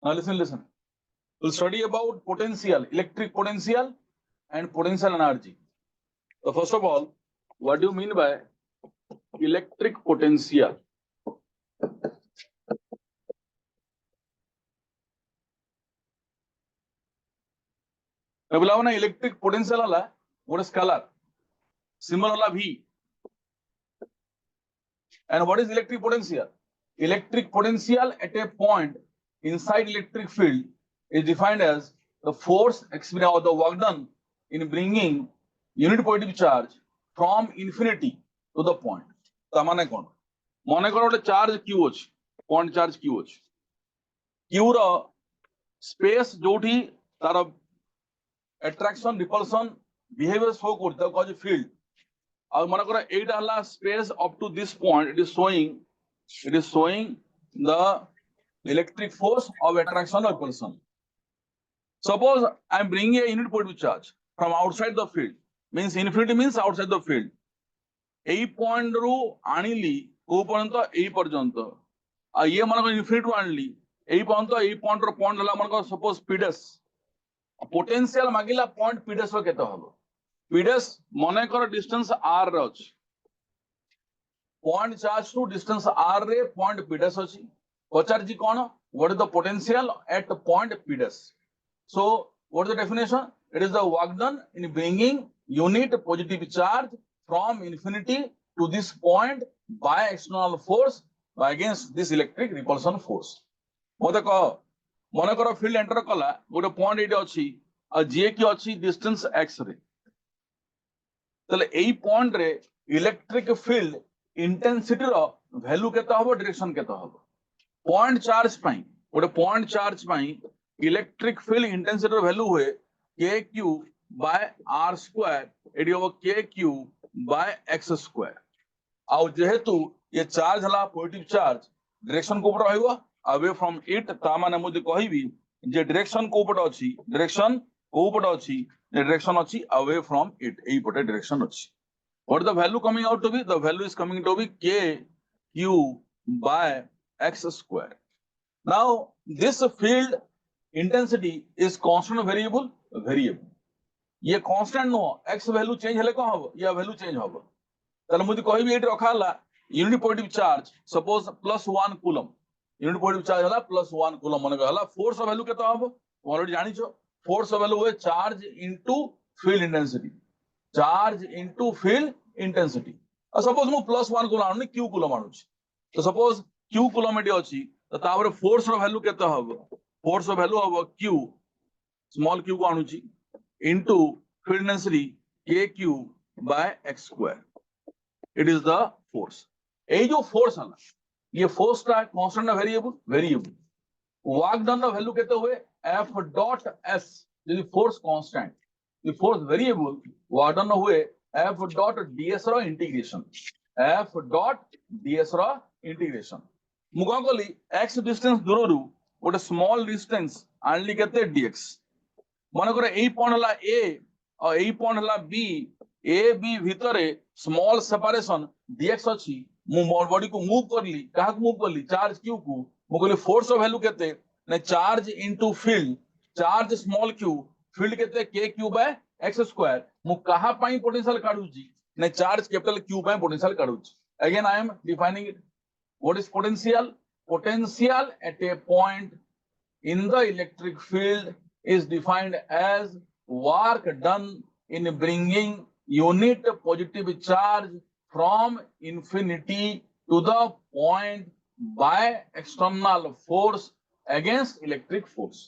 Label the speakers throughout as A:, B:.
A: Now listen. We'll study about potential, electric potential and potential energy. So first of all, what do you mean by electric potential? बोला ना electric potential वाला what is scalar symbol वाला V. And what is electric potential? Electric potential at a point inside electric field is defined as the force experienced or the work done in bringing unit positive charge from infinity to the point. तामाने कौन? माने करो वाले charge Q अछि, point charge Q अछि. Q रा space जोठी तारा attraction, repulsion, behavior show करता है कौन field. और माने करो 8 हला space up to this point it is showing the electric force of attraction or repulsion. Suppose I am bringing a unit positive charge from outside the field, means infinity means outside the field. A point रू आनिली को पर्यंत A पर्यंत आ ये माने को infinity रू आनिली A पर्यंत A point row point हला माने को suppose P' potential मागिला point P' रो केते हबो P' माने को distance R रे अछि point charge to distance R रे point P' अछि पचार जी कोन what is the potential at point P'. So what is the definition? It is the work done in bringing unit positive charge from infinity to this point by external force by against this electric repulsion force. मते कह मने करो field enter कला गोटे point एटे अछि आ जे की अछि distance x रे तले एई point रे electric field intensity रो value केता हबो direction केता हबो point charge पई गोटे point charge पई electric field intensity value हुए kq by r square एडी होबो kq by x square आउ जेहेतु ये चार्ज हला पॉजिटिव चार्ज डायरेक्शन को ऊपर रहइबो अवे फ्रॉम इट ता माने मुझे कहिबी जे डायरेक्शन को ऊपर अछि डायरेक्शन को ऊपर अछि डायरेक्शन अछि अवे फ्रॉम इट एई पटे डायरेक्शन अछि what the value coming out to be the value is coming to be kq by x square. Now this field intensity is constant variable ये constant no x value change हले को हबो या value change हबो तले मुझे कहबी एट रखाला unit positive charge suppose +1 coulomb unit positive charge हला +1 कूलम माने हला फोर्स वैल्यू केतो हबो ऑलरेडी जानि छो फोर्स वैल्यू होय चार्ज इनटू फील्ड इंटेंसिटी और सपोज मु +1 कूलम आनु q कूलम आनु तो सपोज q कूलम एटी अछि तो तापर फोर्स रो वैल्यू केतो हबो फोर्स रो वैल्यू हबो q स्मॉल q को आनु छी into field intensity kq by x square. It is the force. ये जो force है ना, ये force का constant ना variable. Work done ना value कहते हुए F dot S, यदि force constant, the force variable, work done ना हुए F dot ds रा integration. F dot ds रा integration. मुका कोली x distance दूर रू, वो small distance, आनली कहते dx. मन करे ए पॉइंट हला ए और ए पॉइंट हला बी ए बी भितरे स्मॉल सेपरेशन dx अछि मु बॉडी को मूव करली काहा को मूव करली चार्ज q को मु कहली फोर्स ऑफ वैल्यू केते ने charge into field charge small q field केते kq बाय x स्क्वायर मु काहा पई पोटेंशियल काढू छी ने चार्ज कैपिटल q पई पोटेंशियल काढू छी again I am defining it what is potential at a point in the electric field is defined as work done in bringing unit positive charge from infinity to the point by external force against electric force.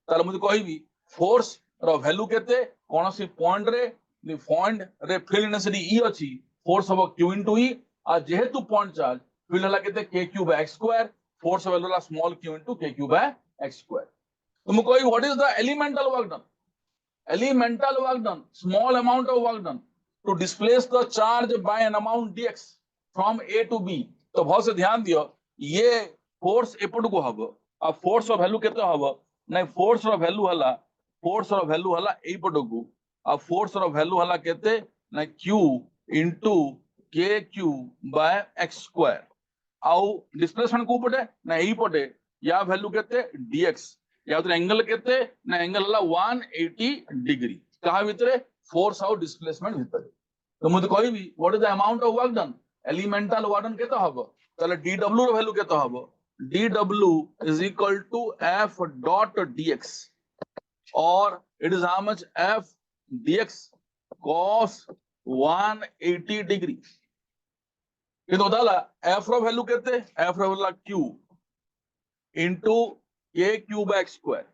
A: ताले मुझे कहिबी force रो value केते कोनोसी point रे field intensity E अछि force हबो Q into E आ जेहेतु point charge field हला केते kq by x square force value हला small q into kq by x square. तो मुझे कहिबी what is the elemental work done small amount of work done to displace the charge by an amount dx from a to b. तो बहुत से ध्यान दियो ये फोर्स एपट को हबो आ फोर्स रो वैल्यू केते हबो नै फोर्स रो वैल्यू हला एपट को आ फोर्स रो वैल्यू हला केते नै q into kq by x square आउ डिस्प्लेसमेंट को पटे नै एई पटे या वैल्यू केते dx या तो एंगल केते ना एंगल हला 180 डिग्री कहा भितरे फोर्स आउट डिस्प्लेसमेंट भितरे तो मुझे कहबी what is the amount of work done elemental work done केते हबो ताले dw रो वैल्यू केते हबो dw is equal to f dot dx or it is how much f dx cos 180 degree किंतु दाला f रो वैल्यू केते f रो value q into k cube x square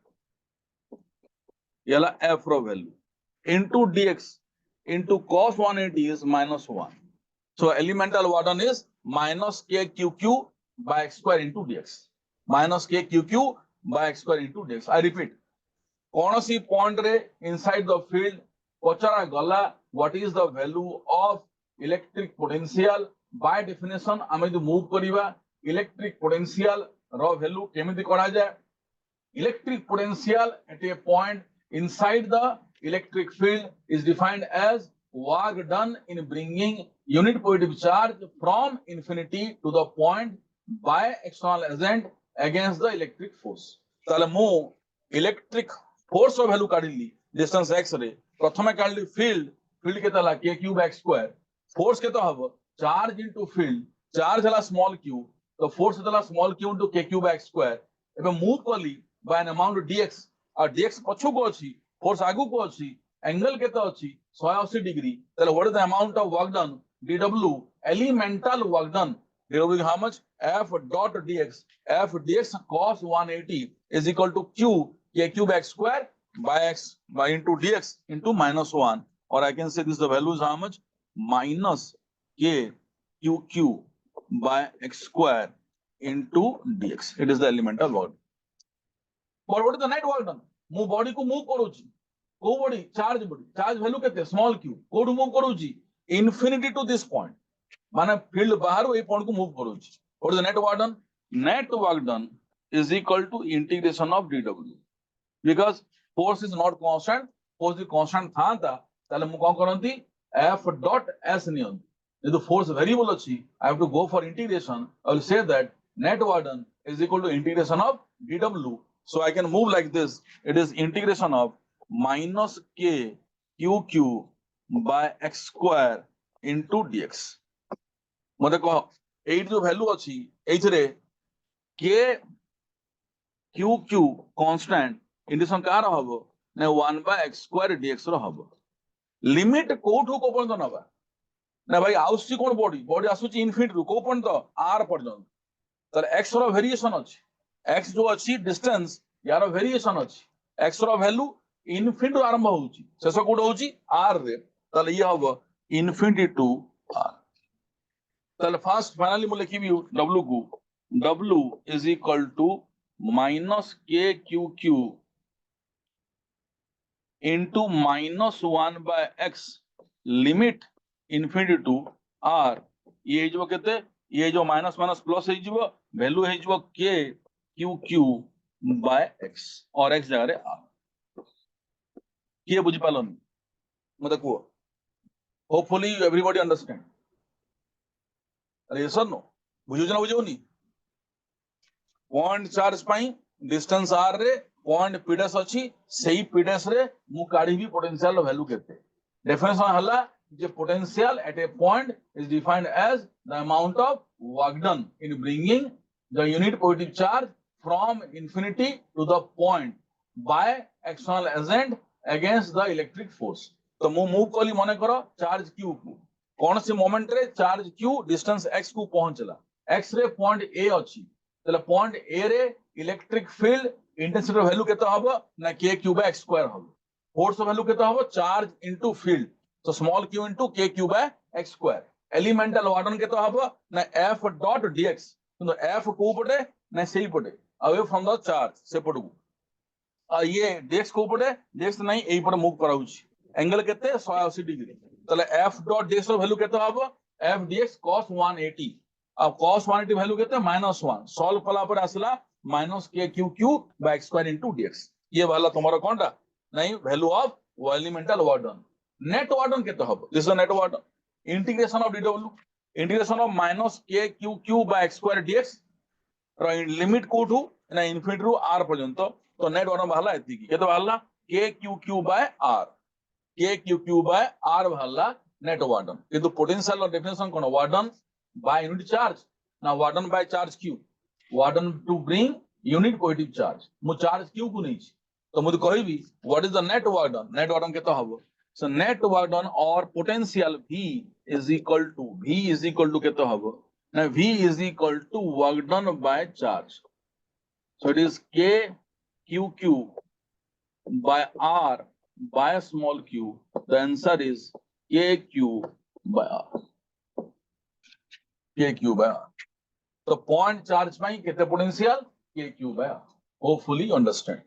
A: yala f रो value into dx into cos 180 is minus 1 so elemental work done is minus k q by x square into dx minus k q by x square into dx I repeat कौनसी point रे inside the field पचरा गला what is the value of electric potential by definition आमे जो move करिवा electric potential रो value केमिति करा जाय electric potential at a point inside the electric field is defined as work done in bringing unit positive charge from infinity to the point by external agent against the electric force ताले मु electric force रो value काढिली distance x रे प्रथमे काढली field केते हला k cube x square force केते हबो चार्ज इनटू फील्ड चार्ज हला स्मॉल q तो फोर्स हला small q into k cube x square एबे मूव करली बाय एन अमाउंट dx और dx पछु को अछि फोर्स आगु को अछि एंगल केते अछि 180 डिग्री ताले what is the amount of work done dw elemental work done dw how much f dot dx f dx cos 180 is equal to q k cube x square by x by into dx into minus 1 or I can say this the value is how much minus k q by x square into dx it is the elemental work but what is the net work done move body को move करूची को body charge value केते small q कोड move करूची infinity to this point माने field बाहर ए point को मूव करूची what is the net work done is equal to integration of dw because force is not constant force is constant थांता ताले मु कोन करंती f डॉट s नियन यदि फोर्स वेरिएबल अछि I have to go for integration I will say that net work done is equal to integration of dw so I can move like this it is integration of minus k q by x square into dx मते कह eight जो value अछि एथरे k q constant integration car हबो ने 1 by x square dx रो हबो limit कोठो को पर्यंत नबा ना भाई आउसी कोन बॉडी आसुची इनफिनिटी रो को पर्यंत r पर्यंत तर x रो वेरिएशन अछि x जो अछि डिस्टेंस यार वेरिएशन अछि x रो वैल्यू इनफिनिटी आरंभ होउची शेष कोड होउची r रे तले ये हबो इनफिनिटी टू r तले फर्स्ट फाइनली मु लिखिबी w को w is equal to minus k q into minus 1 by x limit infinity to r ये जो केते ये जो माइनस माइनस प्लस हे जिवो वैल्यू हे जिवो k q by x और x जगह रे r किए बुझी पालन मते को होपफुली एवरीबॉडी अंडरस्टैंड अरे सर नो बुझु जना बुझोनी पॉइंट चार्ज पाई डिस्टेंस r रे पॉइंट पीडस अछि सेही पीडस रे मु काढी भी पोटेंशियल वैल्यू केते डेफिनेशन हला जे potential at a point is defined as the amount of work done in bringing the unit positive charge from infinity to the point by external agent against the electric force तो मु move कली माने करो charge q को कौन से moment रे charge q distance x को पहुंचला x रे पॉइंट a अछि तले पॉइंट a रे इलेक्ट्रिक फील्ड इंटेंसिटी वैल्यू केते हबो ना k q by x square हबो फोर्स वैल्यू केते हबो चार्ज इनटू फील्ड तो small q into k q by x square elemental work done केते हबो ना f डॉट dx तो f को पटे ना सही पटे अवे फ्रॉम द चार्ज से पटू ये dx को पटे dx नहीं एई पर मूव कराउची एंगल केते 180 डिग्री तले f डॉट dx रो वैल्यू केते हबो f dx cos 180 अब cos 180 वैल्यू केते -1 सॉल्व कला पर आसला minus k q by x square into dx ये वाला तुम्हारा कोनटा नहीं value of elemental work done net work done केते हबो this is net work done integration of dw integration of minus k q by x square dx limit कोठू ना infinity रु आर पर्यंत तो नेट वर्क बाहला एति की केते बाहला K Q Q by R K Q Q by R बाहला नेट वार्डन किंतु पोटेंशियल डेफिनेशन कोन वार्डन बाय यूनिट चार्ज ना work done by charge Q work done to bring unit positive charge मु चार्ज क्यू को नहीं तो मुझे कहबी what is the net work done केते हबो सो नेट वार्डन और potential v is equal to केते हबो ना v is equal to work done by charge so it is k q q by r by small q the answer is k q by r k q by r so point charge by केते potential k q by r hopefully you understand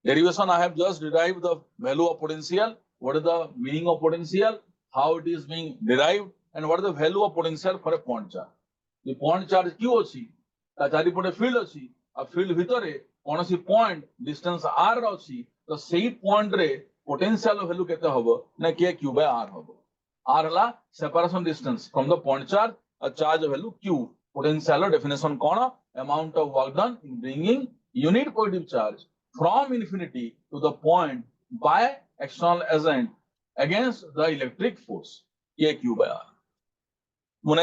A: derivation I have just derived the value of potential what is the meaning of potential how it is being derived and what is the value of potential for a point charge the point charge q अछि ता चारि पटे field अछि आ field भितरे कोनोसी point distance r अछि तो सेही पॉइंट रे पोटेंशियल वैल्यू केते हबो ना k q by r हबो r हला separation distance from the point charge a charge value q potential definition cone amount of work done in bringing unit positive charge from infinity to the point by external agent against the electric force k q by r mo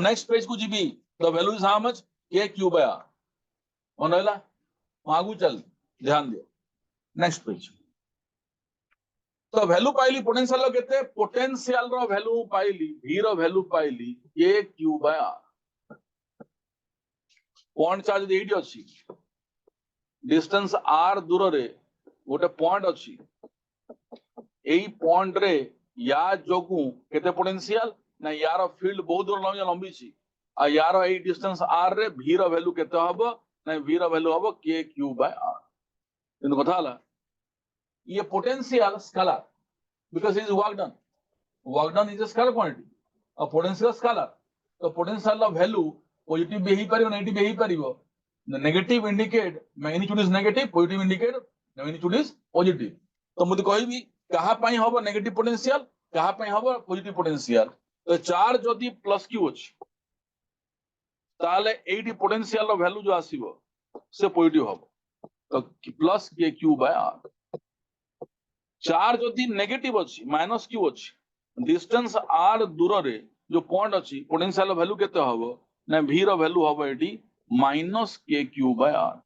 A: next page को GB the value is how much k q by r मन रहला आगु चल ध्यान दियो next page तो value पाइली potential रो केते पोटेंशियल रो वैल्यू पाइली v रो वैल्यू पाइली k q by r point charge एठी अछि डिस्टेंस r दूर रे गोटे पॉइंट अछि एई पॉइंट रे या जोगु केते पोटेंशियल ना यार फील्ड बहुत दूर लंबी छी आ यार एई डिस्टेंस r रे v रो वैल्यू केते हबो ना v रो वैल्यू हबो k q by r इन कथा हला ये potential scalar because it is work done is a scalar quantity a potential scalar तो पोटेंशियल वैल्यू पॉजिटिव भी ही परिबो नेगेटिव भी ही परिबो the negative indicate magnitude is negative positive indicate magnitude is positive तो मुझे कहबी कहा पई हबो नेगेटिव पोटेंशियल कहा पई हबो पॉजिटिव पोटेंशियल तो चार्ज जदी प्लस क्यू अछि ताले एडी पोटेंशियल रो वैल्यू जो आसीबो से पॉजिटिव हबो तो प्लस के क्यू बाय आर चार्ज जदी नेगेटिव अछि माइनस क्यू अछि डिस्टेंस r दूर रे जो पॉइंट अछि पोटेंशियल वैल्यू केते हबो ना v रो वैल्यू हबो एडी माइनस के क्यू बाय r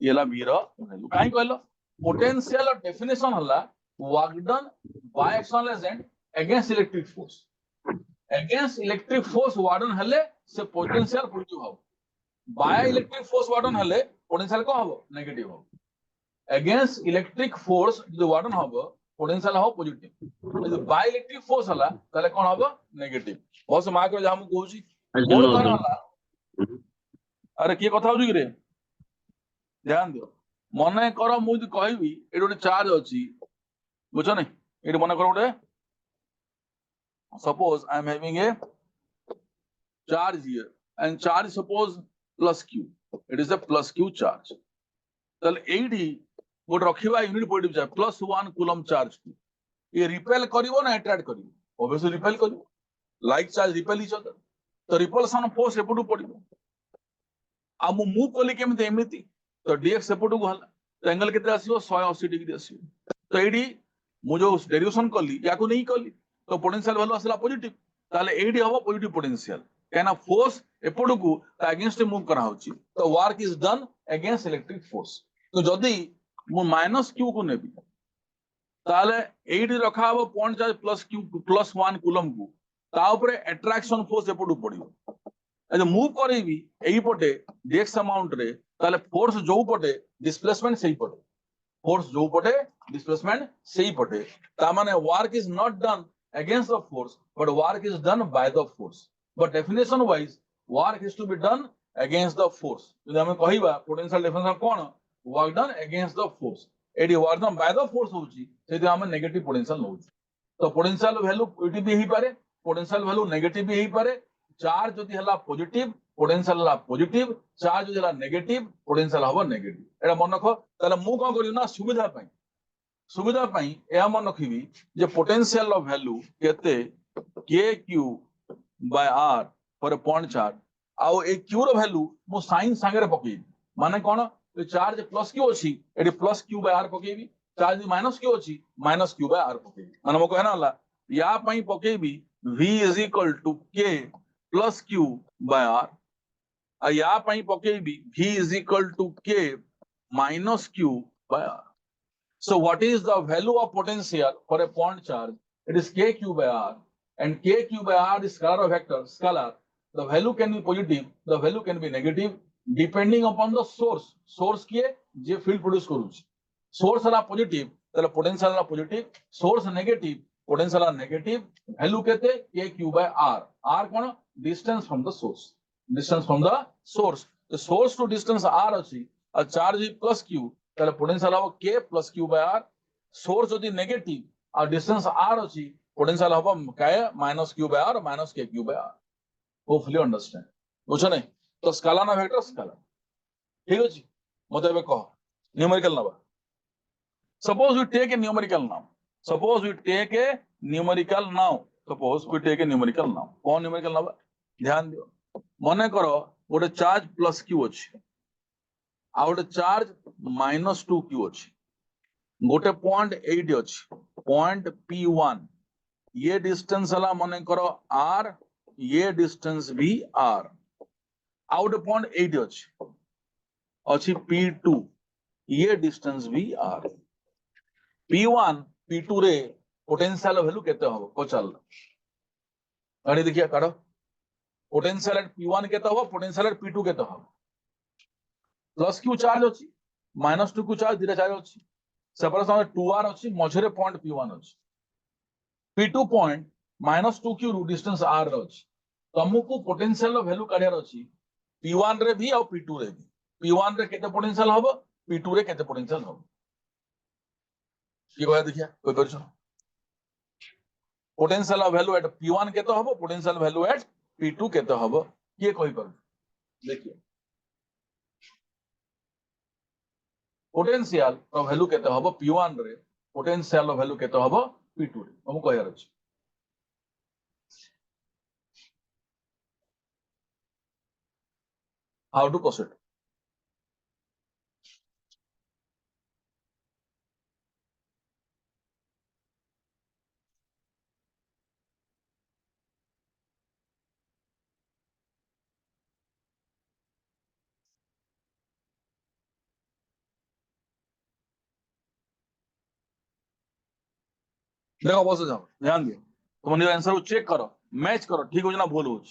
A: येला v रो वैल्यू काई कहलो पोटेंशियल डेफिनेशन हला work done by external agent against electric force warden हले से पोटेंशियल पॉजिटिव हबो बाय इलेक्ट्रिक फोर्स वार्डन हले पोटेंशियल को हबो नेगेटिव हबो अगेंस्ट इलेक्ट्रिक फोर्स जो वार्डन हबो पोटेंशियल हबो पॉजिटिव जो बाय इलेक्ट्रिक फोर्स हला तले कोन हबो नेगेटिव बहुत मार्क रे हम कहूची मोर कहन हला अरे के कथा होजु रे ध्यान दियो मने करो मु जे कहबी ए गोटे चार्ज अछि बुझो नै ए मने करो गोटे suppose I am having a charge here and charge suppose plus q it is a plus q charge तल एडी गोटे रखिबा unit positive charge plus 1 coulomb charge ये रिपेल करिवो ना अट्रैक्ट करिवो ऑब्वियसली रिपेल करिवो like charge repel each other तो रिपल्सन फोर्स एपटू पडिवो आ मु मूव कली केमते एमिति तो dx एपटू को हला तो एंगल केते आसीबो 180 डिग्री आसीबो तो एडी मु जो डेरिवेशन कली या को नहीं कली तो पोटेंशियल वैल्यू आसला पॉजिटिव ताले एडी हबो पॉजिटिव पोटेंशियल कहना फोर्स एपटू को अगेंस्ट मूव करा होची तो work is done against electric force तो जदी मु माइनस क्यू को नेबी ताले एडी रखा हबो point charge plus Q plus 1 coulomb को ता ऊपर अट्रैक्शन फोर्स एपटू पडिवो ए मूव करैबी एही पटे dx अमाउंट रे ताले फोर्स जो पटे डिस्प्लेसमेंट सही पटे फोर्स जो पटे डिस्प्लेसमेंट सही पटे ता माने work is not done against the force but work is done by the force but definition wise work is to be done against the force যদি আমি কহিবা potential definition কোন work done against the force eddy work done by the force होची সেটি আমি negative potential নউছি তো potential value positive भी পারে potential value negative भी পারে চার্জ যদি হলা পজিটিভ পোটেনশিয়াল হলা পজিটিভ চার্জ যদি হলা নেগেটিভ পোটেনশিয়াল হবো নেগেটিভ এটা মনে রাখো তাহলে মু কোন করি না सुविधा पाई या मन रखिबी जे पोटेंशियल रो वैल्यू केते k q by r for a point charge आउ ए क्यू रो वैल्यू मु साइन सांगरे पकेबी माने कोन ए चार्ज प्लस क्यू अछि एडी प्लस क्यू बाय आर पकेबी चार्ज माइनस क्यू अछि माइनस क्यू बाय आर पकेबी माने मो कहना होला या पई पकेबी v is equal to k plus Q by R आ या पई पकेबी v is equal to k minus Q by r so what is the value of potential for a point charge it is k q by r and k q by r is scalar vector scalar the value can be positive the value can be negative depending upon the source kiye je field produce karuchi source ala positive tala potential ala positive source negative potential ala negative value kete k q by r kono distance from the source the source to distance r achi a charge is plus q তাহলে potential হবে k plus q by r source যদি negative আর distance r আছে potential হবে k minus q by r minus k q by r hopefully understand বুঝছ নাই তো scalar না ভেক্টর স্কেলার ঠিক আছে মতে ଏବେ কহ न्यूमेरिकल नबा suppose we take a numerical now কোন न्यूमेरिकल नबा ध्यान दियो মনে করো ଗୋଟେ চার্জ প্লাস q ଅଛି ଆଉ ଗୋଟେ ଚାର୍ଜ ମାଇନସ 2q ଅଛି ଗୋଟେ ପଏଣ୍ଟ ଏଇଠି ଅଛି ପଏଣ୍ଟ p1 ये डिस्टेंस हला मने करो r ये डिस्टेंस भी r आउ ଗୋଟେ पॉइंट एइट अछि p2 ये डिस्टेंस भी r p1 p2 रे पोटेंशियल वैल्यू केते हो पचाल गाड़ी देखिया काढो पोटेंशियल एट p1 केते हो पोटेंशियल एट p2 केते हो प्लस q चार्ज अछि माइनस 2 q चार्ज धीरे चार्ज अछि सेपरेशन 2r अछि मझरे पॉइंट p1 अछि p2 पॉइंट माइनस 2q रु डिस्टेंस r अछि तुमको पोटेंशियल वैल्यू काढियार अछि p1 रे भी और p2 रे भी p1 रे केते पोटेंशियल हबो p2 रे केते पोटेंशियल हबो की कहया देखिया कोई परछो पोटेंशियल वैल्यू एट p1 केते हबो पोटेंशियल वैल्यू एट p2 केते हबो के कहि पर देखिए पोटेंशियल वैल्यू केते हबो p1 रे पोटेंशियल वैल्यू केते हबो p2 रे हम कहयार अछि how to proceed देखो बस जाओ ध्यान दियो तुम निज आंसर को चेक करो मैच करो ठीक हो ना भूल हो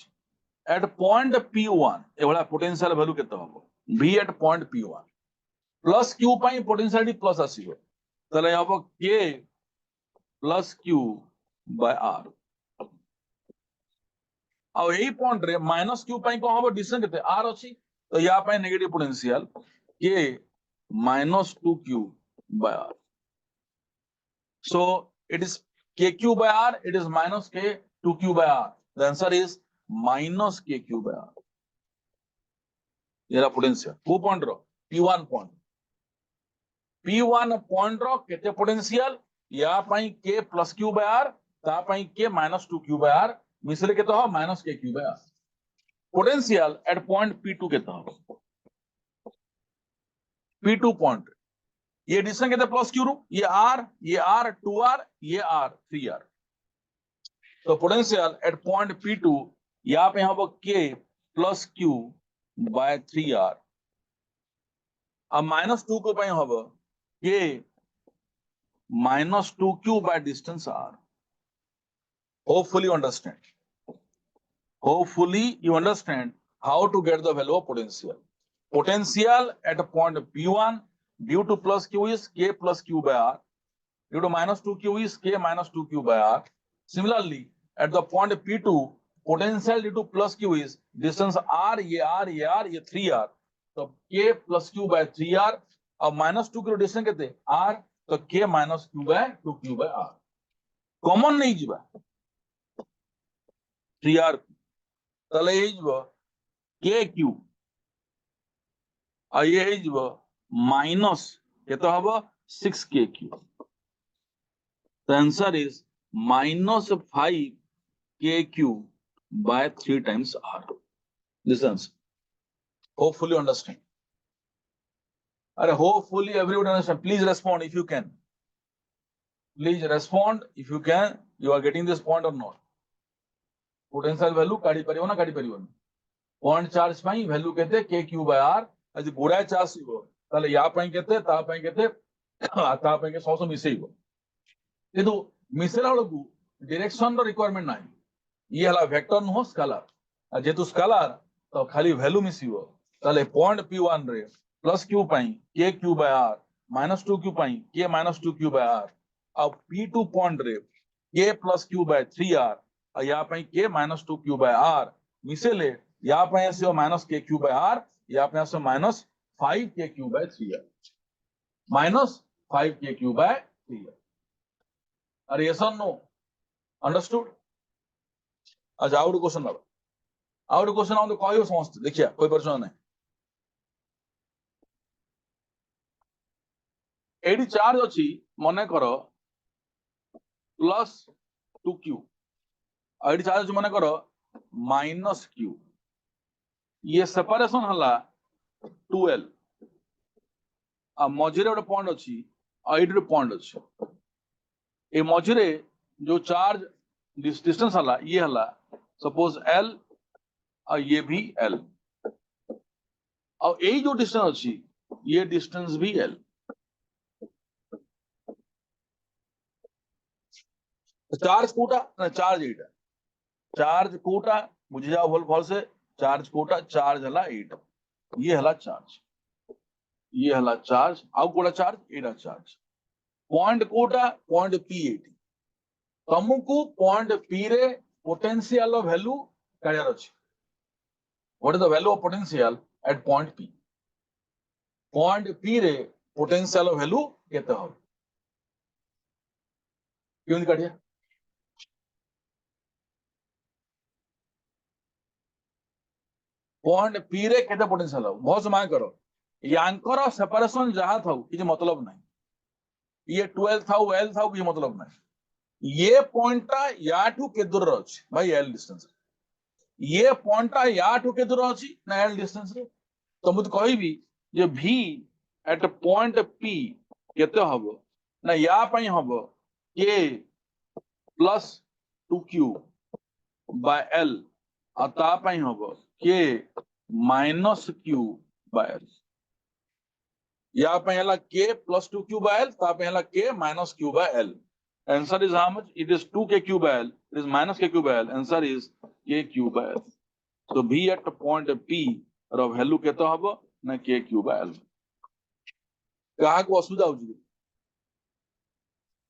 A: एट पॉइंट p1 एवला पोटेंशियल वैल्यू केते हबो v at point p1 plus q पाई पोटेंशियल प्लस आसीबो तले हबो k plus q by r आ एही पॉइंट रे माइनस q पाई को हबो डिस्टेंस केते r अछि तो या पाई negative potential k minus 2q by r so it is kq by r it is minus k 2q by r the answer is minus kq by r येरा potential को point रो p1 point रो केते potential या पई k plus q by r ता पई k minus 2q by r मिसले केते हो minus kq by r potential at point p2 केते हो p2 पॉइंट ये डिस्टेंस केते प्लस q रू ये r 2r ये r 3r तो पोटेंशियल एट पॉइंट p2 यहां पे हबो k plus q bye 3r अब माइनस 2 को पे हबो k minus 2q by distance r hopefully you understand how to get the value of potential at point p1 due to plus q is k plus q by r due to minus 2q is k minus 2q by r similarly at the point p2 potential due to plus q is distance r ये 3r तो k plus q by 3r और minus 2 q distance केते r तो k minus q by 2q by r common नहीं जीवा 3r तले हे जीवा kq आ ये हे जीवा minus केते हबो 6kq the answer is minus 5kq by 3 times r distance. Hopefully understand. Hopefully everyone understand. Please respond if you can. Please respond if you can. You are getting this point or not? Potential value काढ़ी परियो ना काढ़ी परियो. Point charge पाई value कहते k q by r. आज गुड़ा charge हो. ताले यहाँ पाई कहते ता पाई कहते ता पाई के सौ मिसे ही हो. ये तो मिसेला लोगु direction रो requirement नहीं. ये हला vector नो scalar. आज ये तो scalar तो खाली value मिसी हो. ताले point p1 रे plus q pi k q by r minus 2q pi k minus 2q by r. अब p2 point रे k plus q by 3r और यहाँ पे k minus 2q by r मिसेले यहाँ पे ऐसे minus kq by r यहाँ पे ऐसे minus 5kq by 3r minus 5kq by 3r. अरे yes or no? Understood? अच्छा आउट क्वेश्चन अब आउट क्वेश्चन आउट कहियो समझते देखिए कोई प्रश्न नहीं. एडी चार्ज अछि मने करो प्लस 2q एडी चार्ज मने करो माइनस q. ये सेपरेशन हला 2l आ मझिरे गोटे पॉइंट अछि आ एडी पॉइंट अछि. ए मझिरे जो चार्ज डिस्टेंस हला ये हला सपोज l और ये भी l और ए जो डिस्टेंस अछि ये डिस्टेंस भी l. चार्ज कोटा ना चार्ज एटा चार्ज कोटा बुझी जाओ भल भल से चार्ज कोटा चार्ज हला 8 ये हला चार्ज आउ कोटा चार्ज एटा चार्ज पॉइंट कोटा पॉइंट p80 तुमको पॉइंट p रे पोटेंशियल वैल्यू काढियार अछि. What is the value of potential at point p? Point p रे पोटेंशियल वैल्यू केते हो क्यों काढिया पॉइंट p रे केते पोटेंशियल हो बहुत समय करो यांकर सेपरेशन जहां था किसी मतलब नहीं. ये 12 था l था किसी मतलब नहीं. ये पॉइंट टा याठू के दूर अछि भाई l डिस्टेंस. ये पॉइंट टा याठू के दूर अछि ना l डिस्टेंस रे. तो मुझे कहबी जे v एट पॉइंट p केते हबो ना या पई हबो k plus 2q by l आ ता पई हबो k minus q by l. या पे हला k plus 2q by l ता पे हला k minus q by l. Answer is how much? It is 2kq by l. It is minus kq by l. Answer is kq by l. So b at point p रो value केतो हबो ना kq by l. काहा को असुविधा होजी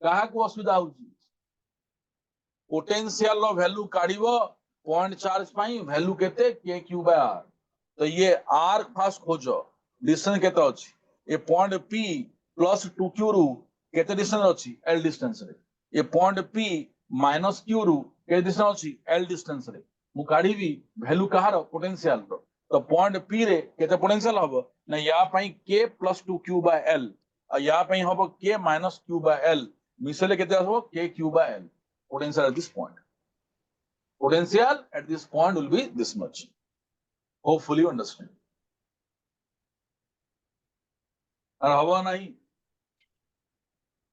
A: काहा को असुविधा होजी पोटेंशियल रो वैल्यू काढिबो पॉइंट चार्ज पाई वैल्यू केते kq by r. तो ये r फास्ट खोजो डिस्टेंस केतो अछि ए पॉइंट p प्लस 2q रु केते डिस्टेंस अछि l डिस्टेंस रे. ए पॉइंट p माइनस q रु केते डिस्टेंस अछि l डिस्टेंस रे. मु काढीबी वैल्यू कहार पोटेंशियल रो. तो पॉइंट p रे केते पोटेंशियल हबो ना या पई k plus 2q by l आ या पई हबो k minus q by l मिसले केते हबो kq by l. Potential at this point potential at this point will be this much. Hopefully you understand. और हवा नहीं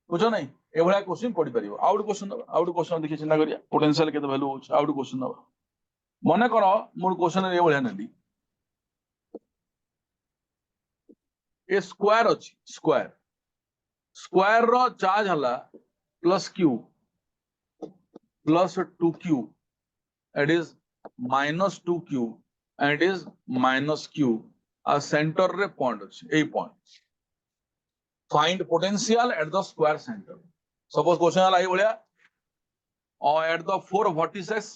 A: बुझो नहीं ए भला क्वेश्चन पढ़ी परियो. आउट क्वेश्चन देखि चिंता करिया पोटेंशियल केते वैल्यू होछ आउट क्वेश्चन दबा मने करो मोर क्वेश्चन ए भला नदी ए स्क्वायर अछि स्क्वायर रो चार्ज हला plus q plus 2q it is minus 2q and it is minus q a center रे पॉइंट अछि ए point. Find potential at the square center. Suppose question है भलिया or at the four vertices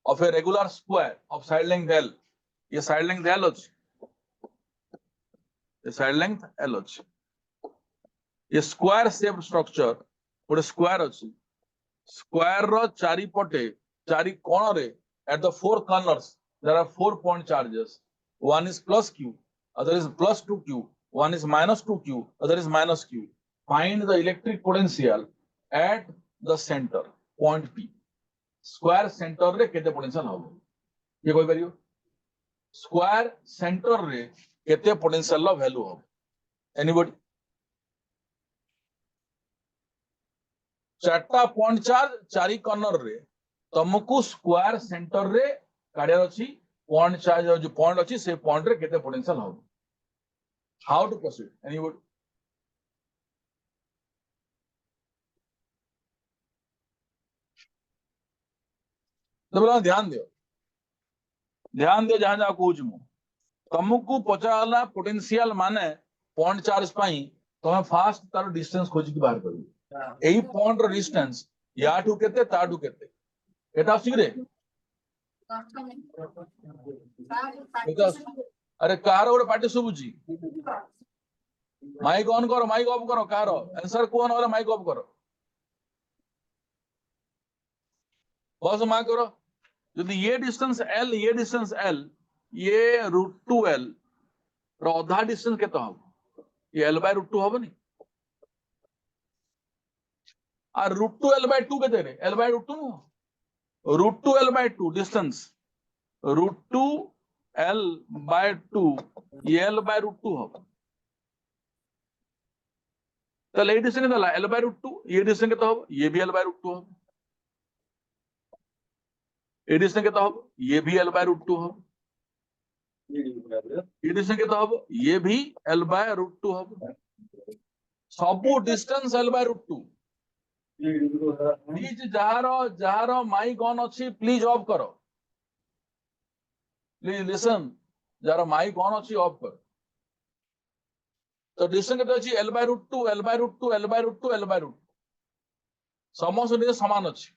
A: of a regular square of side length l. ये side length l अछि ये side length l अछि. ये square shaped structure गोटे square अछि. Square रो चारि पटे चारि कोण रे at the four corners there are 4 point charges. One is plus q, other is plus 2q, one is minus 2q, other is minus q. Find the electric potential at the center point p. Square center रे केते potential हबो ये कोई परियो square center रे केते potential low value हो anybody चारटा point charge चारि कॉर्नर रे तुमको स्क्वायर सेंटर रे काढियार अछि पॉइंट चार्ज जो पॉइंट अछि से पॉइंट रे केते पोटेंशियल हो हाउ टू प्रोसीड एनीबॉडी तो ध्यान दियो जहां जहां कहूँ मु तुमको पचारला पोटेंशियल माने पॉइंट चार्ज पाई तुम फास्ट तार डिस्टेंस खोज की बाहर करियो एई पॉइंट रो डिस्टेंस याठू केते ताठू केते एटा आसी रे एटा अरे कार गोटे पार्टी सुबुची माइक ऑन करो माइक ऑफ करो कार आंसर कोन वाला माइक ऑफ करो बस मा करो यदि ये डिस्टेंस L ये डिस्टेंस L ये √2L रो आधा डिस्टेंस केते हो ये L/√2 होबनी आ √2L/2 केते रे L/√2 √2L/2 डिस्टेंस √2L/2 ये L/√2 हो तो ये डिस्टेंस केते ला L/√2 ये डिस्टेंस केते हो ये भी L/√2 हो ये डिस्टेंस केते हो ये भी L/√2 हो ये डिस्टेंस केते हो ये भी L/√2 हो सब डिस्टेंस L/√2 प्लीज जहार माइक ऑन अच्छी प्लीज ऑफ करो प्लीज लिसन जहार माइक ऑन अच्छी ऑफ करो तो डिस्टेंस केते अछि L/√2 L/√2 L/√2 L/√2 समस्त निजे समान अछि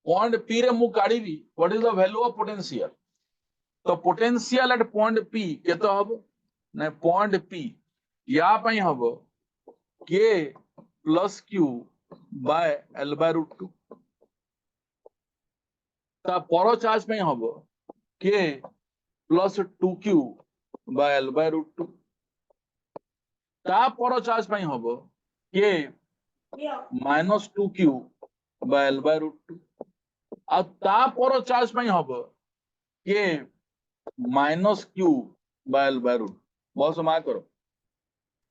A: पॉइंट P रे मु काढीबी what is the value of potential तो पोटेंशियल एट पॉइंट P केते हबो नै पॉइंट P या पई हबो K plus Q by L/√2 ता पर चार्ज पई हबो K plus 2Q by L/√2 ता पर चार्ज पई हबो K minus 2Q by L/√2 आ ता पर चार्ज पई हबो K minus Q by L/√2 बस मा करो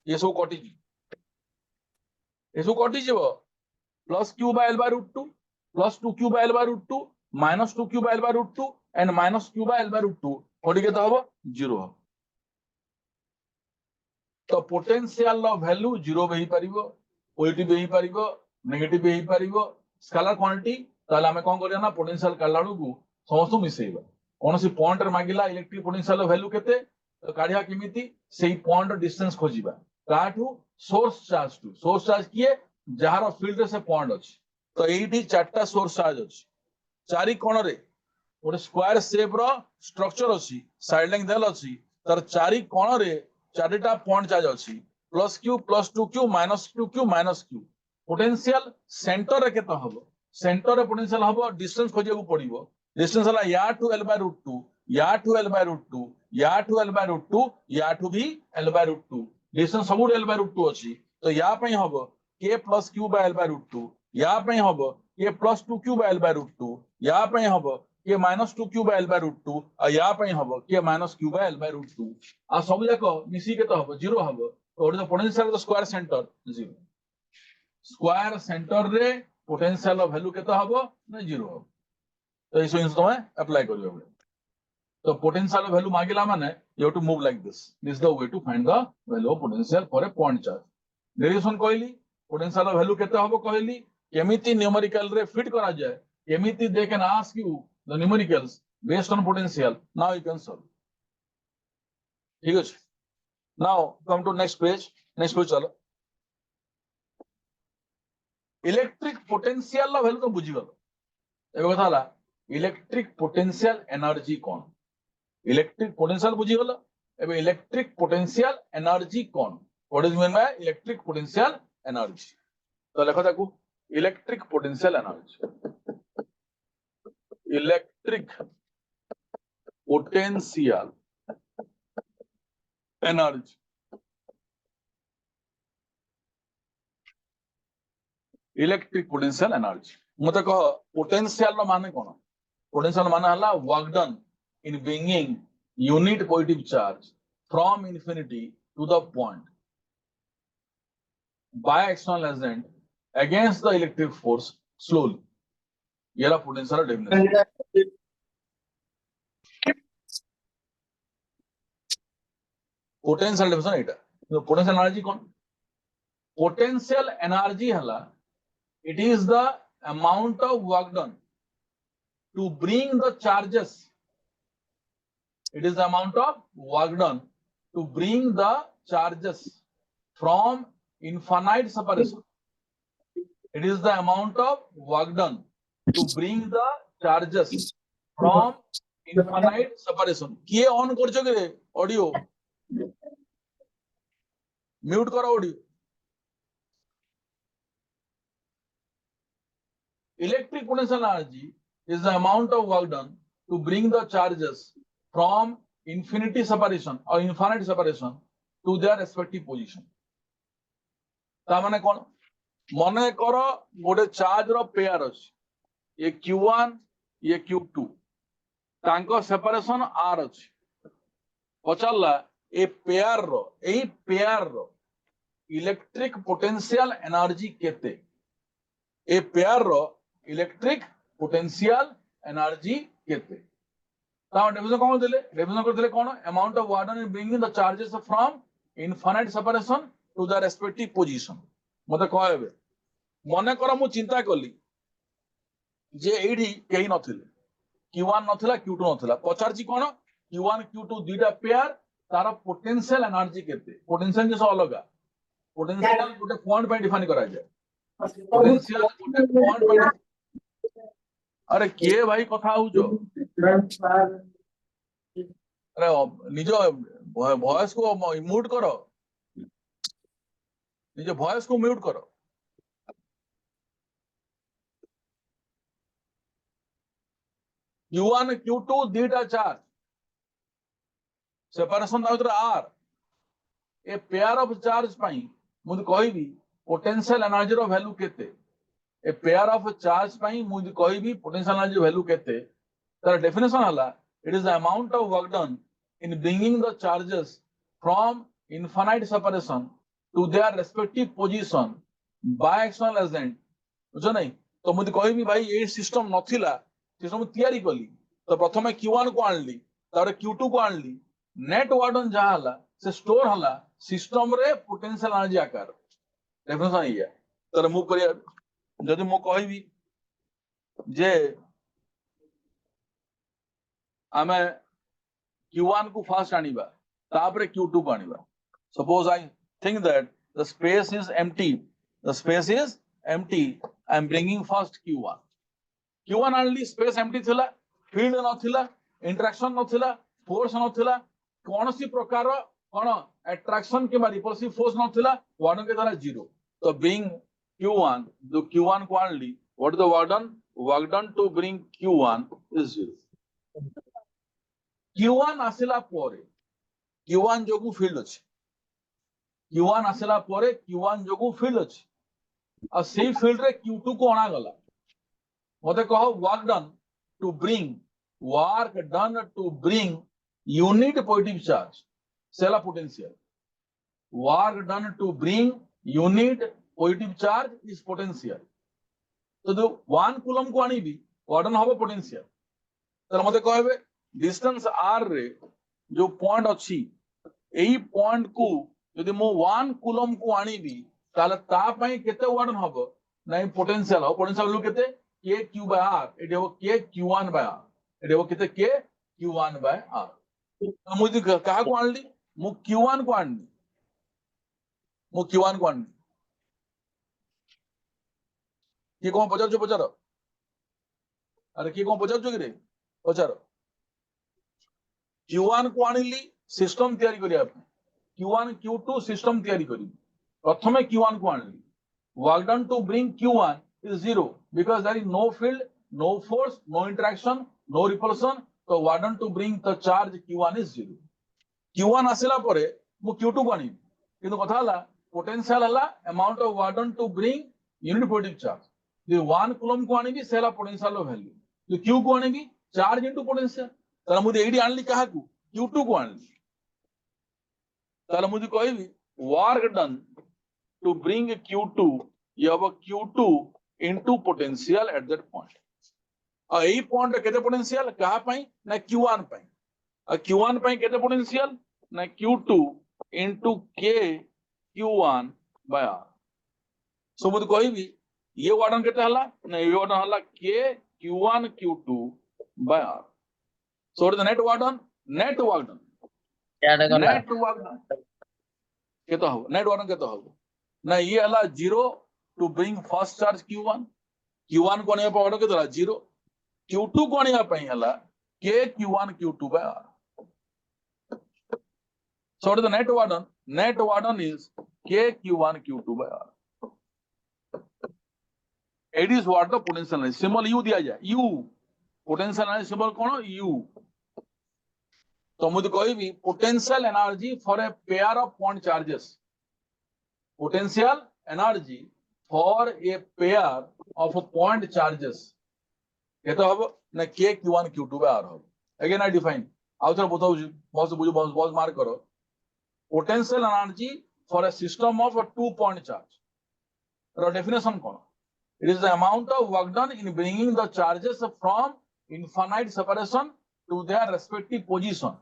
A: ये सब कटि जी ये सब कटि जीवो plus Q by L/√2 plus 2Q by L/√2 minus 2Q by L/√2 and minus Q by L/√2 कटि के तो हबो 0 हो तो पोटेंशियल लो वैल्यू 0 बेही परिबो पॉजिटिव बेही परिबो नेगेटिव बेही परिबो स्केलर क्वांटिटी ताले हमें कोन करिया ना पोटेंशियल काढलाडू को समस्त मिसेइबा कोनसी पॉइंट रे मागिला इलेक्ट्रिक पोटेंशियल वैल्यू केते काढिया केमिति सेही पॉइंट डिस्टेंस खोजिबा काठू सोर्स चार्ज किए जहार फील्ड रे से पॉइंट अछि तो एठी चारटा सोर्स चार्ज अछि चारि कोण रे गोटे स्क्वायर शेप रो स्ट्रक्चर अछि साइड लाइन देल अछि तर चारि कोण रे चारिटा पॉइंट चार्ज अछि plus Q plus 2Q minus 2Q minus Q potential centre रे केते हबो सेंटर रे पोटेंशियल हबो डिस्टेंस खोजिया को पड़िबो डिस्टेंस हला या टू L/√2 या टू L/√2 या टू L/√2 या टू भी L/√2 डिस्टेंस सब L/√2 अछि तो या पई हबो K plus Q by L/√2 या पई हबो K plus 2Q by L/√2 या पई हबो K minus 2Q by L/√2 आ या पई हबो K minus Q by L/√2 आ सब जाको मिसी के तो हबो 0 हबो तो ओर potential the square center 0 square center रे पोटेंशियल वैल्यू केते हबो ना 0 हबो तो इस इन्स तमे अप्लाई करियो तो पोटेंशियल वैल्यू मागिला माने you have to move like this is the way to find the value of potential for a point charge derivation कहली पोटेंशियल वैल्यू केते हबो कहली केमिति न्यूमेरिकल रे फिट करा जाय केमिति they can ask you the numericals based on potential now you can solve ठीक है now come to next page चलो इलेक्ट्रिक पोटेंशियल वैल्यू तो बुझी गलो एबे कथा हला इलेक्ट्रिक पोटेंशियल एनर्जी कोन इलेक्ट्रिक पोटेंशियल बुझी गलो एबे इलेक्ट्रिक पोटेंशियल एनर्जी कोन what is mean by electric potential energy तो लिखो ताकू electric potential energy electric potential energy electric potential energy मते कह पोटेंशियल रो माने कोन पोटेंशियल माने हला work done in bringing unit positive charge from infinity to the point by external agent against the electric force slowly. Here potential definition. Potential definition eta. So potential energy kon? Potential energy hala, it is the amount of work done to bring the charges. It is the amount of work done to bring the charges from infinite separation. It is the amount of work done to bring the charges from infinite separation. किए on करछो के audio mute करो audio. Electric potential energy is the amount of work done to bring the charges from infinity separation or infinite separation to their respective position. ता माने कोन मने करो गोटे charge रो pair अछि ये q1 ये q2 तांको सेपरेशन r अछि पचल्ला ए पेयर रो इलेक्ट्रिक पोटेंशियल एनर्जी केते ए पेयर रो इलेक्ट्रिक पोटेंशियल एनर्जी केते ता डेफिनेशन कोन देले डेफिनेशन करथिले कोन amount of work done in bringing the charges from infinite separation to the respective position मते कहबे मने कर मु चिंता कली जे एठी केही नथिले q1 नथिला q2 नथिला पचारची कोन q1 q2 दुईटा पेयर तार पोटेंशियल एनर्जी केते पोटेंशियल जे अलग पोटेंशियल गोटे पॉइंट पे डिफाइन करा जाय पोटेंशियल गोटे पॉइंट पे अरे के भाई कथा होजो अरे निज वॉइस को म्यूट करो निज वॉइस को म्यूट करो q1 q2 दुईटा चार्ज सेपरेशन भितर r ए पेयर ऑफ चार्ज पाई मुझे कहबी पोटेंशियल एनर्जी रो वैल्यू केते ए पेयर ऑफ चार्ज पाई मुझे कहबी पोटेंशियल एनर्जी वैल्यू केते तार डेफिनेशन हला it is the amount of work done in bringing the charges from infinite separation to their respective position by external agent बुझो नहीं तो मुझे कहबी भाई ए सिस्टम नथिला सिस्टम तैयारी कली तो प्रथमे q1 को आनली तारे q2 को आनली नेट वर्क डन जा हला से स्टोर हला सिस्टम रे पोटेंशियल एनर्जी आकार डेफिनेशन हिया तर मूव करिया जदि मो कहबी जे आमे q1 को फर्स्ट आनिबा तापरे q2 को आनिबा suppose I think that the space is empty I am bringing first q1 आनली स्पेस एम्प्टी थिला फील्ड नथिला इंटरेक्शन नथिला फोर्स नथिला कोनसी प्रकार कोन अट्रैक्शन के रिपल्सिव फोर्स नथिला वर्क के द्वारा जीरो तो ब्रिंग q1 जो q1 को आनली what the work done to bring q1 is zero q1 आसिला परे q1 जोगु फील्ड अछि q1 आसिला परे q1 जोगु फील्ड अछि आ से फील्ड रे q2 को आना गला मते कहो work done to bring unit positive charge सेला potential work done to bring unit positive charge is potential तो जो 1 कूलम को आनीबी वर्क डन हबो पोटेंशियल तो मते कहबे डिस्टेंस r रे जो पॉइंट अछि एही पॉइंट को यदि मो 1 कूलम को आनीबी ताले ता पई केते वर्क डन हबो नै पोटेंशियल हो पोटेंशियल वैल्यू केते k q by r एटे हो k q1 by r एटे हो केते k q1 by r मुझे कहा को आनली मु q1 को आनली कि कोन पचारो अरे कि कोन पचारो कि रे पचारो q1 को आनली सिस्टम तैयारी करिया q1 q2 सिस्टम तैयारी करी प्रथमे q1 को आनली work done to bring q1 is zero because there is no field, no force, no interaction, no repulsion. So work done to bring the charge q1 is zero. q1 आसिला परे मु q2 को आनी किंतु कथा हला पोटेंशियल हला amount of work done to bring unit positive charge जो 1 कूलम को आनी भी सेला पोटेंशियल वैल्यू जो q को आनी भी चार्ज इनटू पोटेंशियल ताले मुझे एडी आनली कहा को Q2 को आनली ताले मुझे कहबी work done to bring Q2 ये अब Q2 into potential at that point यही पॉइंट केते पोटेंशियल कहा पाई ना Q1 पाई Q1 पाई केते पोटेंशियल ना Q2 into K Q1 by R सो मुझे कहबी ये वार्डन केते हला ना ये वार्डन हला K Q1 Q2 by R so what is the net work done net work done केते हो net work done केते हो ना ये हला 0 to bring first charge Q1 Q1 को ने पावड़ केते हला 0 Q2 को ने पाई हला K Q1 Q2 by R so what is the net work done is K Q1 Q2 by R it is what the potential energy symbol U दिया जाए U potential energy symbol कौन U तो मुझे कोई भी potential energy for a pair of point charges potential energy for a pair of point charges ये तो अब ना K Q1 Q2 by R हो again I define आउटर बताओ जी बहुत बुझो बहुत मार्क करो potential energy for a system of a 2-point charge row definition कौन it is the amount of work done in bringing the charges from infinite separation to their respective position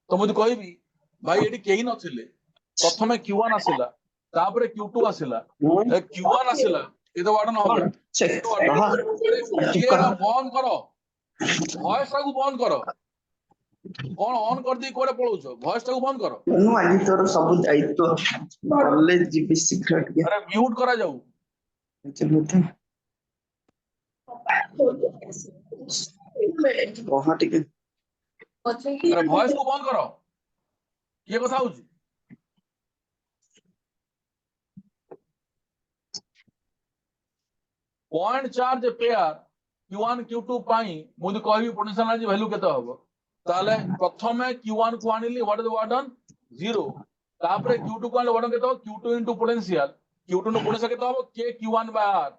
A: तो मुझे कोई भी भाई एडी केही नथिले प्रथमे Q1 आसिला तापरे Q2 आसिला Q1 आसिला ए तो वाडन हो केरा बंद करो वॉइस को बंद करो कौन ऑन कर दी कोरे पळौछ वॉइस को बंद करो
B: नु आजी तोर सब दायित्व कॉलेज जीपी सीक्रेट के
A: अरे म्यूट करा जाऊ
B: बहुत ठीक है
A: अरे वॉइस को बंद करो ये कथा होची point charge pair Q1 Q2 पाई मुझे कहबी पोटेंशियल एनर्जी वैल्यू केते हबो ताले प्रथमे Q1 को आनिली what is the work done 0 तापरे Q2 को आनिली वर्क केते हो Q2 into potential Q2 no potential केते हबो K Q1 by R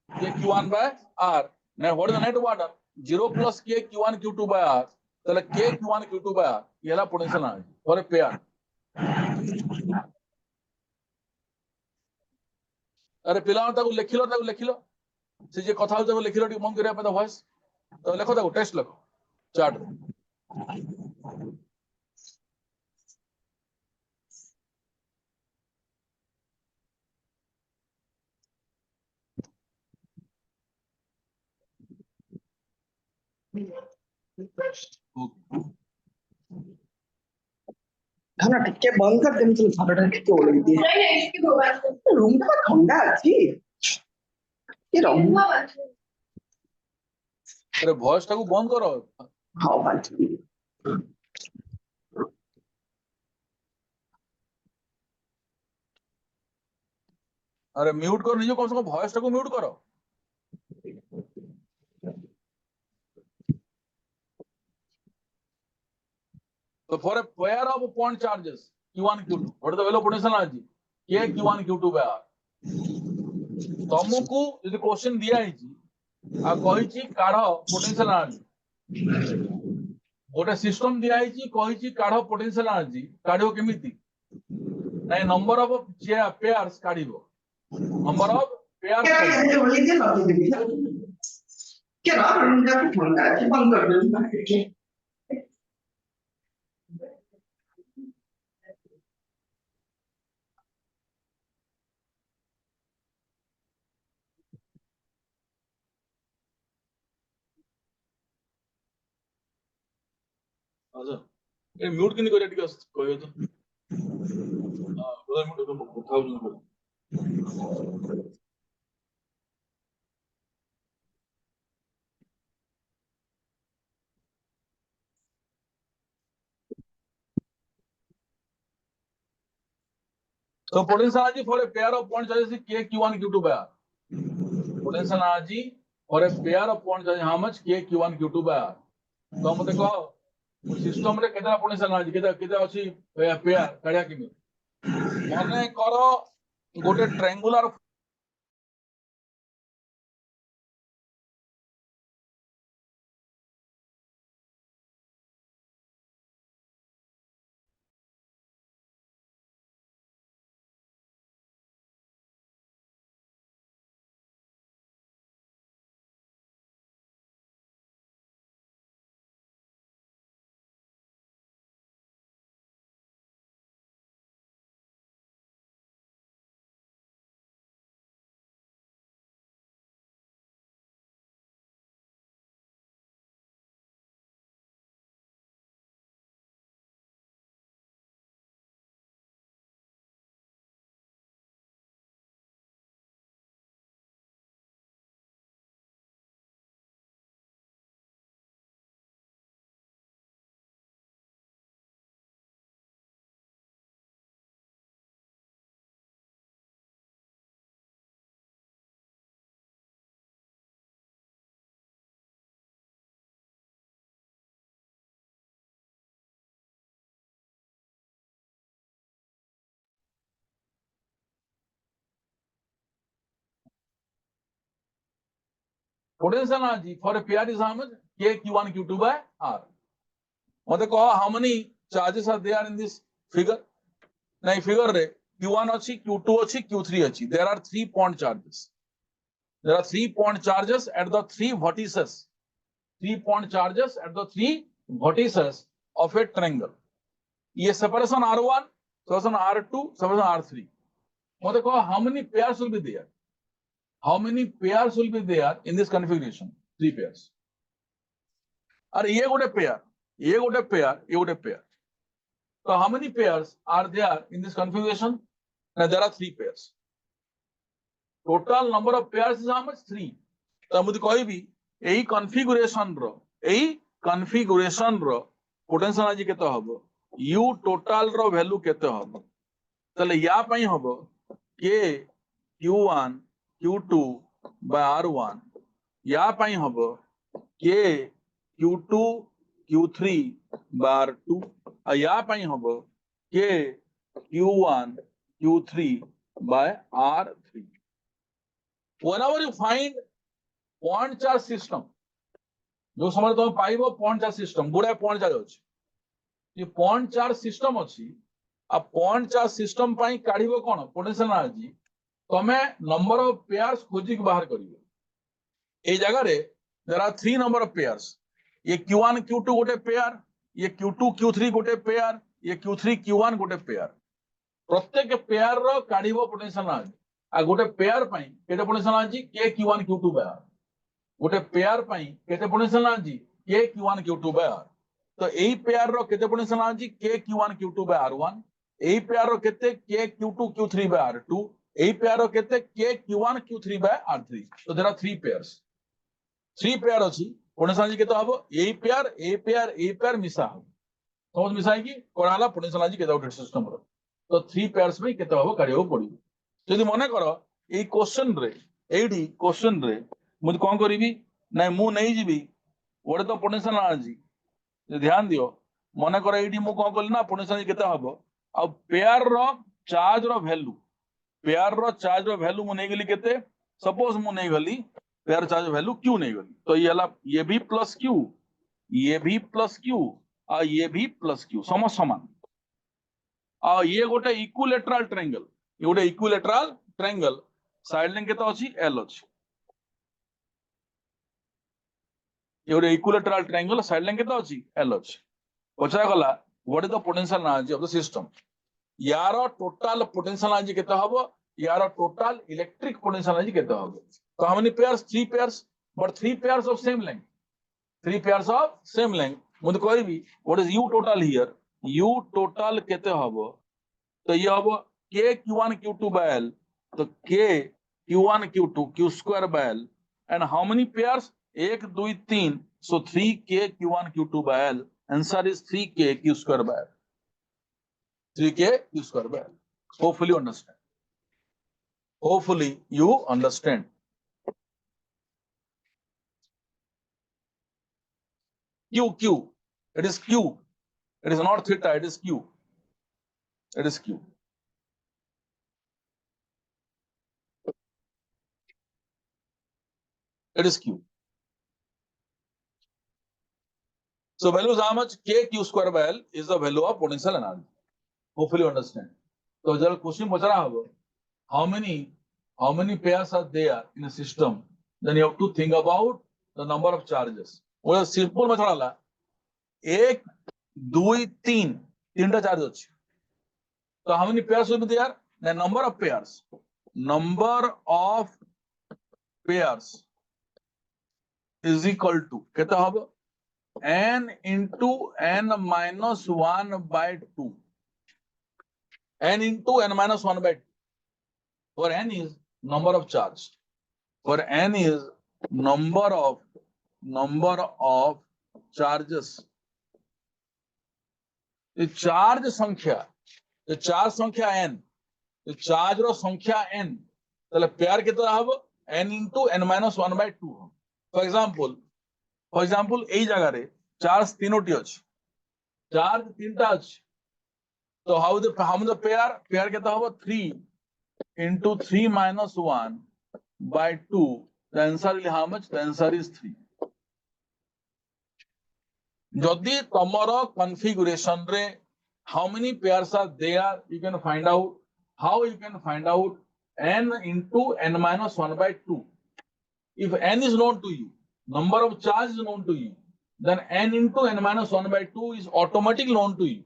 A: K Q1 by R now what is the net work done 0 plus K Q1 Q2 by R ताले K Q1 Q2 by R ये ला potential energy for a pair अरे पिलान ताको लेखिलो से जे कथा होते लिखिलो T मन करिया पे वॉइस तो लेखो ताको टेस्ट लेखो चार्ट
B: खाना टिके बंद कर देम चल सारा टिके ओले दे नहीं इसकी दो बात रूम तो ठंडा अछि ये रूम
A: अरे वॉइस टाको बंद करो
B: हां भाई
A: अरे म्यूट करो निजो कम से कम वॉइस टाको म्यूट करो तो for a pair of point charges Q1 Q2 what is the value potential energy K Q1 Q2 by R तुमको यदि क्वेश्चन दिया है जी आ कहिची काढो पोटेंशियल एनर्जी गोटे सिस्टम दिया है जी कहिची काढो पोटेंशियल एनर्जी काढो केमिति नाही नंबर ऑफ पेयर्स काढिबो नंबर ऑफ पेयर्स
B: क्या रूम का ठंडा अछि बंद कर दे
A: अच्छा ए म्यूट किनी करे टिक कहयो तो हां बोला म्यूट को उठाउ so potential energy for a pair of point charges is K Q1 Q2 by R potential energy for a pair of point charges how much K Q1 Q2 by R तो मते कहो system रे केतना potential energy केता अछि pair काढिया किनी माने करो गोटे triangular Potential energy for a pair is how much? K Q1 Q2 by R. मते कहो how many charges are there in this figure? नहीं figure रे Q1 अच्छी, Q2 अच्छी, Q3 अच्छी. There are 3 point charges. There are 3 point charges at the 3 vertices. 3 point charges at the 3 vertices of a triangle. ये separation R1, separation R2, separation R3. मते कहो how many pairs will be there? How many pairs will be there in this configuration? 3 pairs. अरे ये गोटे pair, ये गोटे pair, ये गोटे pair. So how many pairs are there in this configuration? Now there are 3 pairs. Total number of pairs is how much? 3. तो मुझे कोई भी यही configuration रो potential energy केते हबो? U total रो value केते हबो? तले या पई हबो K Q1 Q2 by R1 या पई हबो K Q2 Q3 by R2 या पई हबो K Q1 Q3 by R3. Whenever you find point charge system, जो समय तुम पाइबो point charge system गुडा point charge अछि. ये point charge system अछि. आ point charge system पाई काढिबो कोन potential energy तमे number of pairs खोजी के बाहर करियो. ए जगह रे there are 3 number of pairs. ये Q1 Q2 गोटे pair, ये Q2 Q3 गोटे pair, ये Q3 Q1 गोटे pair. प्रत्येक pair रो काढिबो potential energy. आ गोटे pair पाई केते potential energy K Q1 Q2 by R. गोटे pair पाई केते potential energy K Q1 Q2 by R. तो एही pair रो केते potential energy K Q1 Q2 by R1. एही pair रो केते K Q2 Q3 by R2. एही pair रो केते K Q1 Q3 by R3. So there are 3 pairs. 3 pair अछि potential energy केते हबो एही pair मिसा हबो. समझ मिसाई की कोराला potential energy केते उठे सिस्टम रो. तो 3 pairs में केते हबो काढियो पडियो. যদি মনে করো এই কোশ্চেন রে এইডি কোশ্চেন রে মুই কোন করিবি নাই মু নেই ଯିବି ওড়ে তো পোটেনশিয়াল এনার্জি ধ্যান দিও মনে করো এইডি মু কোন কলি না পোটেনশিয়াল কেতে হবো আর পেয়ার র চার্জ র ভ্যালু মু নেই গলি কেতে सपोज मु नहीं गली पेयर चार्ज वैल्यू क्यू नहीं गली तो ये वाला ये भी प्लस क्यू और ये भी प्लस क्यू समान और ये गोटे इक्विलेटरल ट्रायंगल ये गोटे इक्विलेटरल ट्रायंगल साइड लेंथ केते अछि एल अछि ये गोटे इक्विलेटरल ट्रायंगल साइड लेंथ केते अछि एल अछि पछा गला what is the potential energy of the system यार टोटल पोटेंशियल एनर्जी केते हबो यार टोटल इलेक्ट्रिक पोटेंशियल एनर्जी केते हबो तो how many pairs 3 pairs but 3 pairs of same length मुझे कहबी what is you total here you total केते हबो तो ये हबो k q1 q2 by l तो k q1 q2 q square by l and how many pairs 1 2 3 so 3k q1 q2 by l answer is 3k q square by l 3k q square by l hopefully you understand q it is q it is not theta it is q it is q so value is how much k q square by l is the value of potential energy hopefully you understand so jab question puchara hobo how many pairs are there in a system then you have to think about the number of charges वो simple method ala 1 2 3 तीनटा charge अछि तो how many pairs will be there the number of pairs is equal to केते हबो n into n minus 1 by 2 n into n minus 1 by 2 for n is number of charge for n is number of charges the charge संख्या n the charge रो संख्या n तले pair केते हबो n into n minus 1 by 2 for example এই জায়গা রে charge তিনটি আছে চার্জ তিনটা আছে তো how the pair কেতে হবো 3 into 3 minus 1 by 2 The answer will how much? The answer is 3. Jodi tomorrow configuration re how many pairs are there, you can find out. How you can find out? N into n minus 1 by 2. If n is known to you, number of charge is known to you, then n into n minus 1 by 2 is automatically known to you.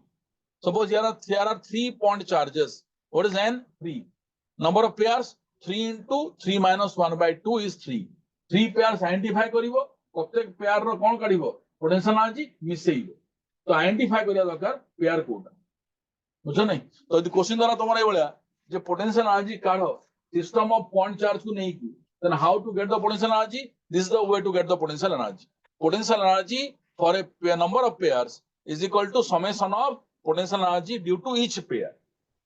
A: Suppose there are 3 point charges. What is n? 3. Number of pairs? 3 into 3 minus 1 by 2 is 3. 3 pairs identify करिवो, प्रत्येक pair रो कोन काढिवो? Potential energy मिसेइबो. तो identify करिया दरकार pair Kota. बुझो नहीं? तो यदि क्वेश्चन द्वारा तुम्हारा ए भलिया जे पोटेंशियल एनर्जी काढो सिस्टम ऑफ पॉइंट चार्ज को नहीं की, then how to get the potential energy? This is the way to get the potential energy. Potential energy for a number of pairs is equal to summation of potential energy due to each pair.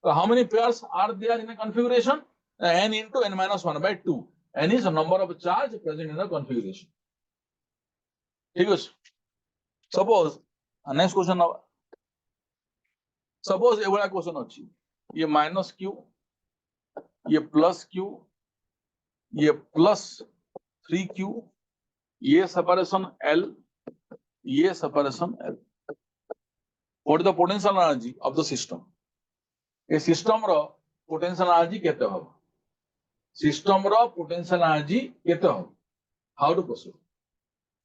A: So how many pairs are there in a configuration? N into n minus 1 by 2. N is the number of charge present in the configuration. ठीक है. Suppose next question now. Suppose ये वाला question अच्छी, ये minus Q, ये plus Q, ये plus 3q, ये separation L, ये separation L. What is the potential energy of the system? A system रो potential energy केते हो? System रो potential energy केते हो? How to proceed?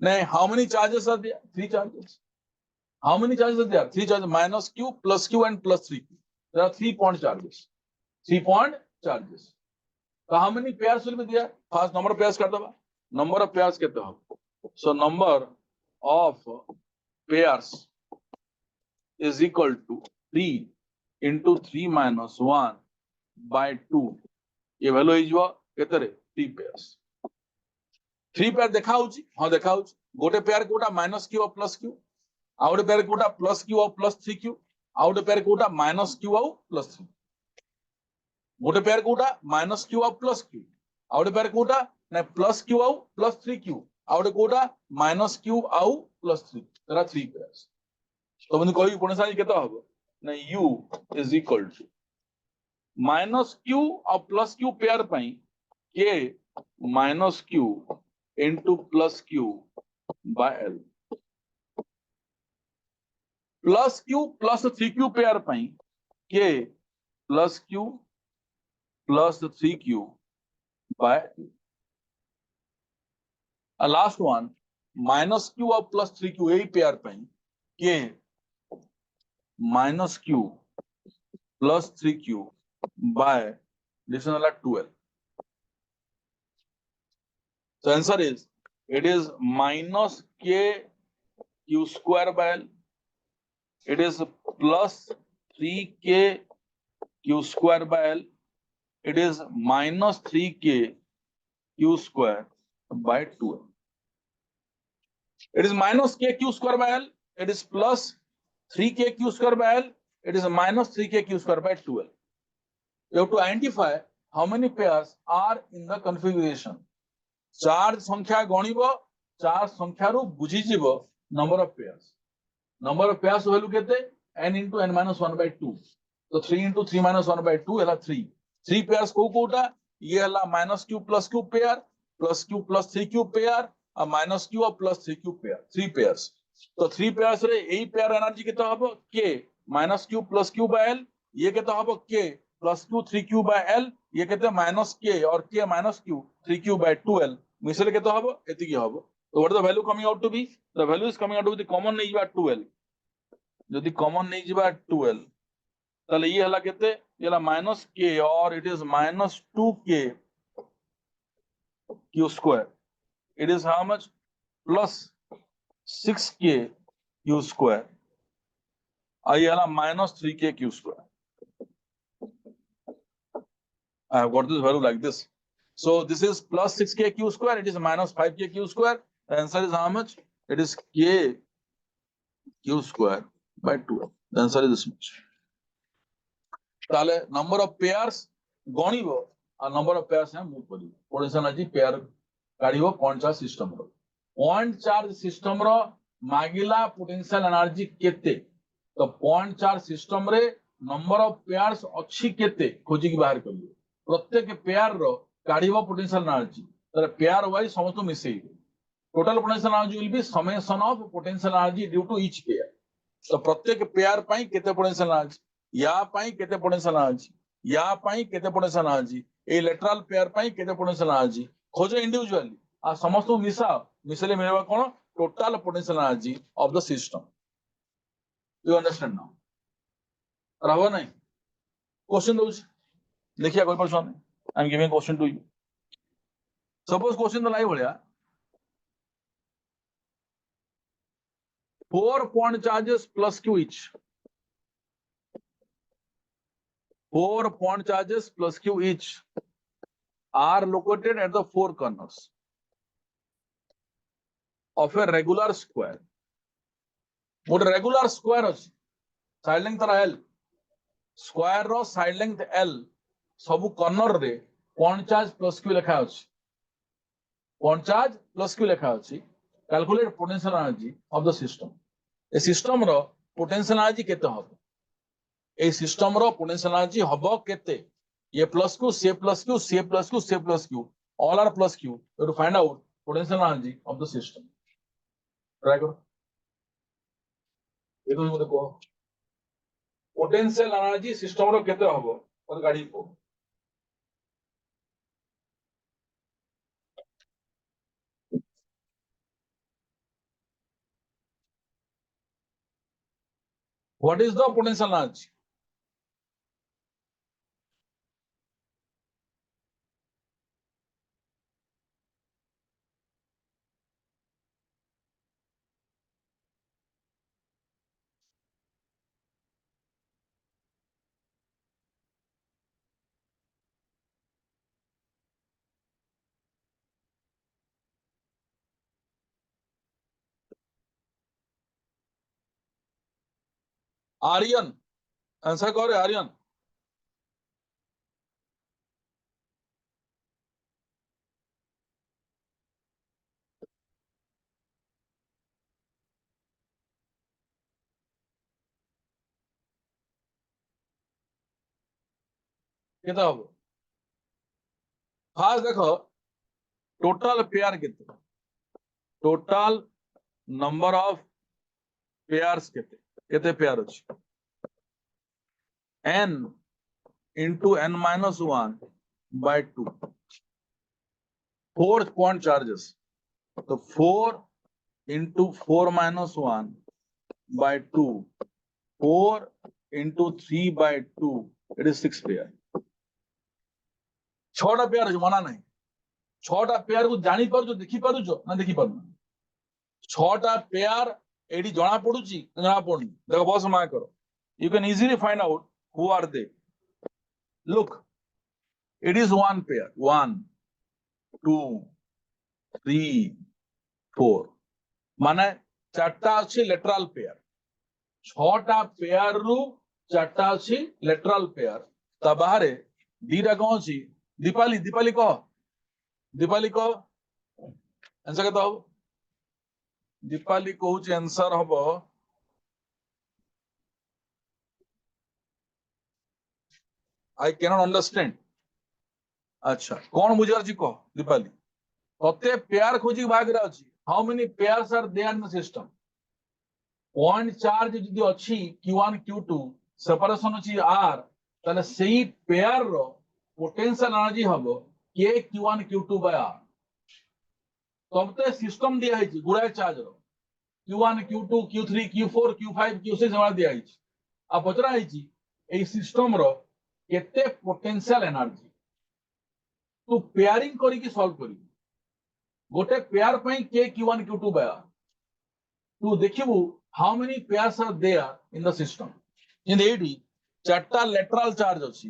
A: नहीं, how many charges are there? 3 charges. How many charges are there? 3 charges, minus q, plus q and plus 3q. There are 3 point charges. 3 point charges. So how many pairs will be there? First number of pairs कर दबा. Number of pairs केते हो? So number of pairs is equal to 3 into 3 minus 1 by 2. ये value is जो केते रे? 3 pairs. 3 pair देखा होची? हाँ देखा होची. गोटे पेयर कोटा माइनस q और प्लस q. आउटे पेयर कोटा प्लस q और प्लस 3q. आउटे पेयर कोटा माइनस q और प्लस 3. गोटे पेयर कोटा माइनस q और प्लस q. आउटे पेयर कोटा ने प्लस q और प्लस 3q. आउटे कोटा माइनस q और प्लस 3. There are 3 pairs. तो बंदी कोई पोटेंशियल एनर्जी केता होबो? ना u is equal to minus q और प्लस q पेयर पई k minus q into plus q by L. Plus q plus 3q pair pi k plus q plus 3q by L. Last one minus q और plus 3q यही pair pi k minus q plus 3q by this is like 12. So answer is, it is minus k q square by L. It is plus 3k q square by L. It is minus 3k q square by 12. It is minus k q square by L. It is plus 3k q square by L. It is minus 3k q square by 12. You have to identify how many pairs are in the configuration. Charge संख्या गणिबो, charge संख्या रो बुझी जीवो number of pairs. Number of pairs value केते? n into n minus 1 by 2. तो 3 into 3 minus 1 by 2 हला 3. 3 pairs को कोटा ये हला minus q plus q pair, plus q plus 3q pair और minus q और plus 3q पेयर. 3 पेयर्स. तो 3 pairs रे एई पेयर एनर्जी केते हबो? k minus q plus q by L. ये केते हबो? k plus q 3q by L. ये कहते हैं minus k और k minus q 3q by 2L. मिसले कहते हबो एति की हबो. So what is the value coming out to be? The value is coming out to be the common नहीं जिबा 2L. यदि common नहीं जिबा 2L ताले ये हला कहते ये हला minus k और it is minus 2k q square. It is how much? Plus 6k q square. और ये हला minus 3k q square. I have got this value like this. So this is plus 6k q square. It is minus 5k q square. The answer is how much? It is k q square by 2. The answer is this much. ताले number of pairs गणिबो और number of pairs है move करिवो. Potential energy pair काढिवो point charge system रो. Point charge system रो मागिला potential energy केते? तो पॉइंट चार्ज सिस्टम रे नंबर ऑफ पेयर्स अच्छी केते खोजी की बाहर करिवो. प्रत्येक पेयर रो काढिबो पोटेंशियल एनर्जी. पेयर वाइज समस्त मिसे total potential energy will be summation of potential energy due to each pair तो प्रत्येक पेयर पई केते पोटेंशियल एनर्जी या पई केते पोटेंशियल एनर्जी या पई केते पोटेंशियल एनर्जी ए लेटरल पेयर पई केते पोटेंशियल एनर्जी खोजो इंडिविजुअली आ समस्त मिसा मिसले मिलवा कोन total potential energy of the system you understand now रहबो नहीं क्वेश्चन दो देखिए कोई प्रश्न I am giving question to you suppose question तो लाई भलिया 4 point charges plus q each 4 point charges plus q each are located at the four corners of a regular square what regular square अछि side length रा l square रो side length l सब corner रे point charge plus q लिखा अछि point charge plus q लिखा अछि calculate potential energy of the system a system रो potential energy केते हबो ए सिस्टम रो पोटेंशियल एनर्जी हबो केते ये plus q c plus q c plus q c plus q all are plus q to find out potential energy of the system try करो देखो मुझे को पोटेंशियल एनर्जी सिस्टम रो केते हबो और गाड़ी को what is the potential energy Aryan answer करो आर्यन केते हबो फास्ट देखो टोटल पेयर केते टोटल नंबर ऑफ पेयर्स केते पेयर अछि n into n minus 1 by 2 4 point charges so 4 into 4 minus 1 by 2 4 into 3 by 2 it is 6 pair 6टा pair अछि मना नहीं 6टा पेयर को जानि पारु देखि पारु ना देखि पारु 6टा पेयर एडी जणा पडुची जणा पडुनी देखो बस मा करो you can easily find out who are they look it is one pair 1 2 3 4 माने चारटा अछि लेटरल पेयर 6टा पेयर रु चारटा अछि लेटरल पेयर ता बाहरे दीटा कोन अछि दीपाली दीपाली को आंसर केतो हो दीपाली कहूच आंसर हबो आई कैन नॉट अंडरस्टैंड अच्छा कौन बुझार छी को दीपाली कते पेयर खोजी भाग रा अछि how many pairs are there in the system point charge जदी अछि q1 q2 सेपरेशन अछि r तने सेही पेयर रो पोटेंशियल एनर्जी हबो k q1 q2 by r तबते सिस्टम दिया है गुड़ाए चार्ज रो q1 q2 q3 q4 q5 q6 हमरा दिया है आ पचरा है ए सिस्टम रो केते पोटेंशियल एनर्जी तू पेयरिंग करी की सॉल्व करी गोटे पेयर पई k q1 q2 by r तू देखिबू how many pairs are there in the system इन एडी चारटा लेटरल चार्ज अछि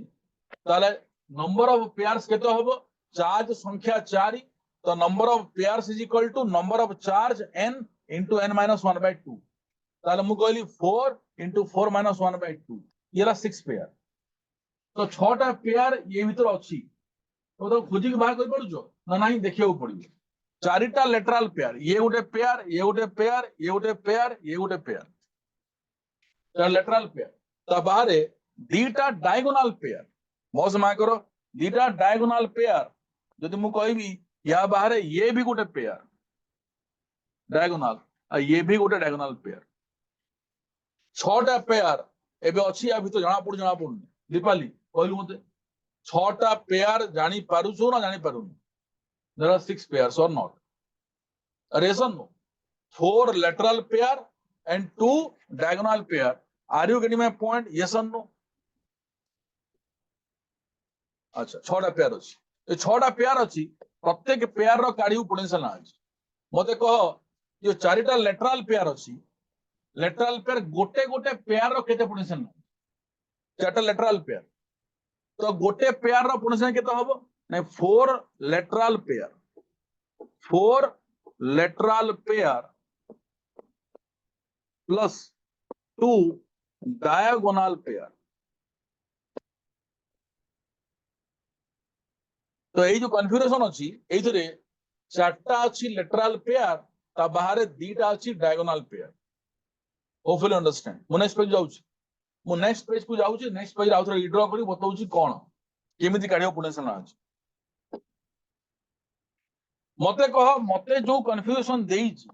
A: ताले नंबर ऑफ पेयर्स केते होबो चार्ज संख्या 4 तो number of pairs is equal to number of charge n into n minus 1 by 2 ताले मु कहली 4 into 4 minus 1 by 2 येला 6 पेयर तो 6टा पेयर ये भीतर अछि तो खोजी के बाहर कर पड़ुजो ना नहीं देखियो पड़ियो चारिटा लेटरल पेयर ये गोटे पेयर ये गोटे पेयर ये गोटे पेयर ये गोटे पेयर चार लेटरल पेयर ता बाहरे दीटा डायगोनल पेयर मौज मा करो दीटा डायगोनल पेयर जदि मु कहबी या बाहर ये भी गोटे पेयर डायगोनाल ये भी गोटे डायगोनाल पेयर 6टा पेयर एबे अछि या भीतर जଣା पड़ुनी दीपाली कहलु मते 6टा पेयर जानी पारुछु ना जानी पारुनी there are 6 pairs or not yes or no 4 lateral pair and 2 diagonal pair are you getting my point yes or no अच्छा 6टा पेयर अछि ए 6टा पेयर अछि प्रत्येक पेयर रो काढिउ पोटेंशियल अछि मते कह जो 4टा lateral pair अछि lateral pair गोटे गोटे पेयर रो केते पोटेंशियल 4टा lateral pair तो गोटे पेयर रो पोटेंशियल केते हबो नै 4 lateral pair 4 lateral pair plus 2 diagonal pair तो ये जो कन्फ्यूरेशन अछि एइथरे 4टा अछि lateral pair ता बाहर 2टा अछि diagonal pair होपफुली अंडरस्टैंड मु नेक्स्ट पेज जाउछि मु नेक्स्ट पेज को जाउछि नेक्स्ट पेज आउथरे रीड्रॉ करी बताउछि कोन केमिति काढियो पोटेंशियल अछि मते कह मते जो कन्फ्यूजन देइछि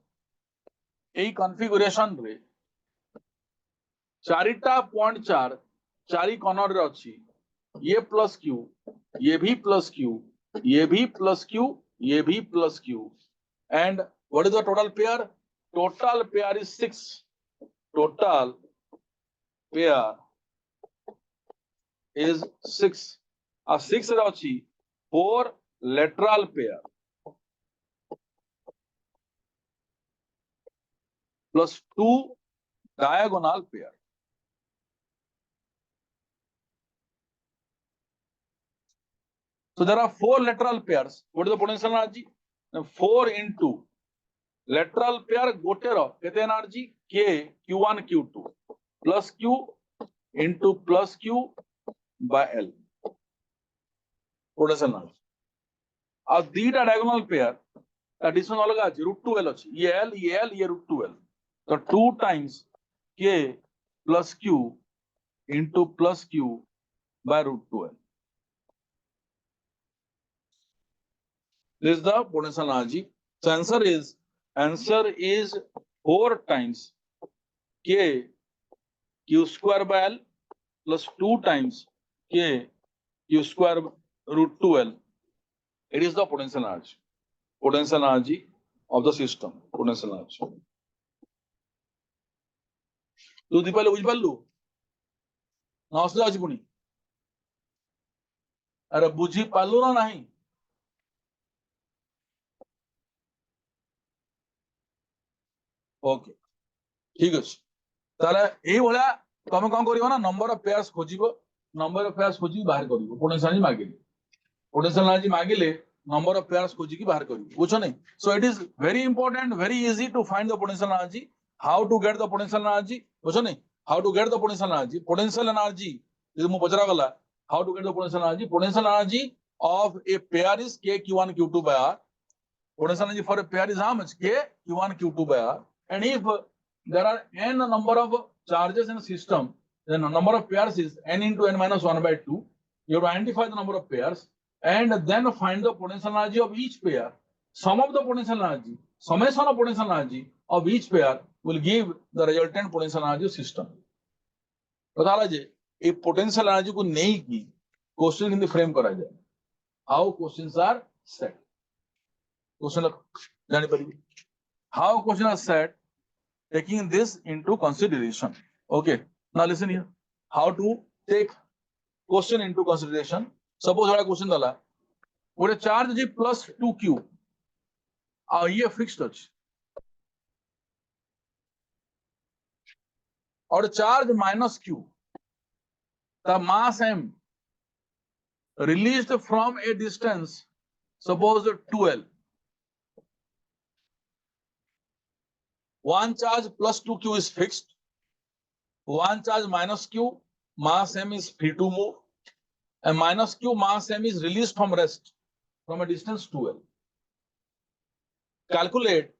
A: एई कॉन्फ़िगरेशन रे 4टा पॉइंट 4 चारि कॉर्नर रे अछि ये प्लस क्यू ये भी प्लस क्यू ये भी प्लस क्यू ये भी plus Q and what is the total pair is 6 total pair is 6 a 6 रे अछि 4 lateral pair plus 2 diagonal pair so there are 4 lateral pairs what is the potential energy 4 into lateral pair gote ro kete energy k q1 q2 plus q into plus q by l potential energy और दीटा diagonal pair addition अलग अछि √2l अछि ये l ये √2l तो 2 times k plus q into plus q by √2l this is the potential energy so answer is 4 times k q square by l plus 2 times k q square √2l it is the potential energy of the system potential energy तू दीपाली बुझ पालु ना असला अछि पुनी अरे बुझी पालु ना नहीं ओके ठीक अछि ताले एई भला तमे कोन करियो ना नंबर ऑफ पेयर्स खोजिबो नंबर ऑफ पेयर्स खोजी बाहर करिवो पोटेंशियल एनर्जी मागिले पोटेंशियल एनर्जी मागिले number of pairs खोजी की बाहर करिवो बुझो नहीं so it is very important very easy to find the potential energy how to get the potential energy बुझो नहीं how to get the potential energy जदि मु पचरा गला how to get the potential energy of a pair is k q1 q2 by r potential energy for a pair is how much k q1 q2 by r and if there are n number of charges in a system then the number of pairs is n into n minus 1 by 2 you have to identify the number of pairs and then find the potential energy of each pair sum of the potential energy summation of potential energy of each pair will give the resultant potential energy system बताला जे ए potential energy को नहीं की question in the frame करा जाए how questions are set question जानि परिबे how question are set taking this into consideration okay now listen here how to take question into consideration suppose वाला क्वेश्चन दला गोटे चार्ज जी प्लस 2q आ ये fixed अछि और charge minus q the mass m released from a distance suppose 2l one charge plus 2q is fixed one charge minus q mass m is free to move and minus q mass m is released from rest from a distance 2l calculate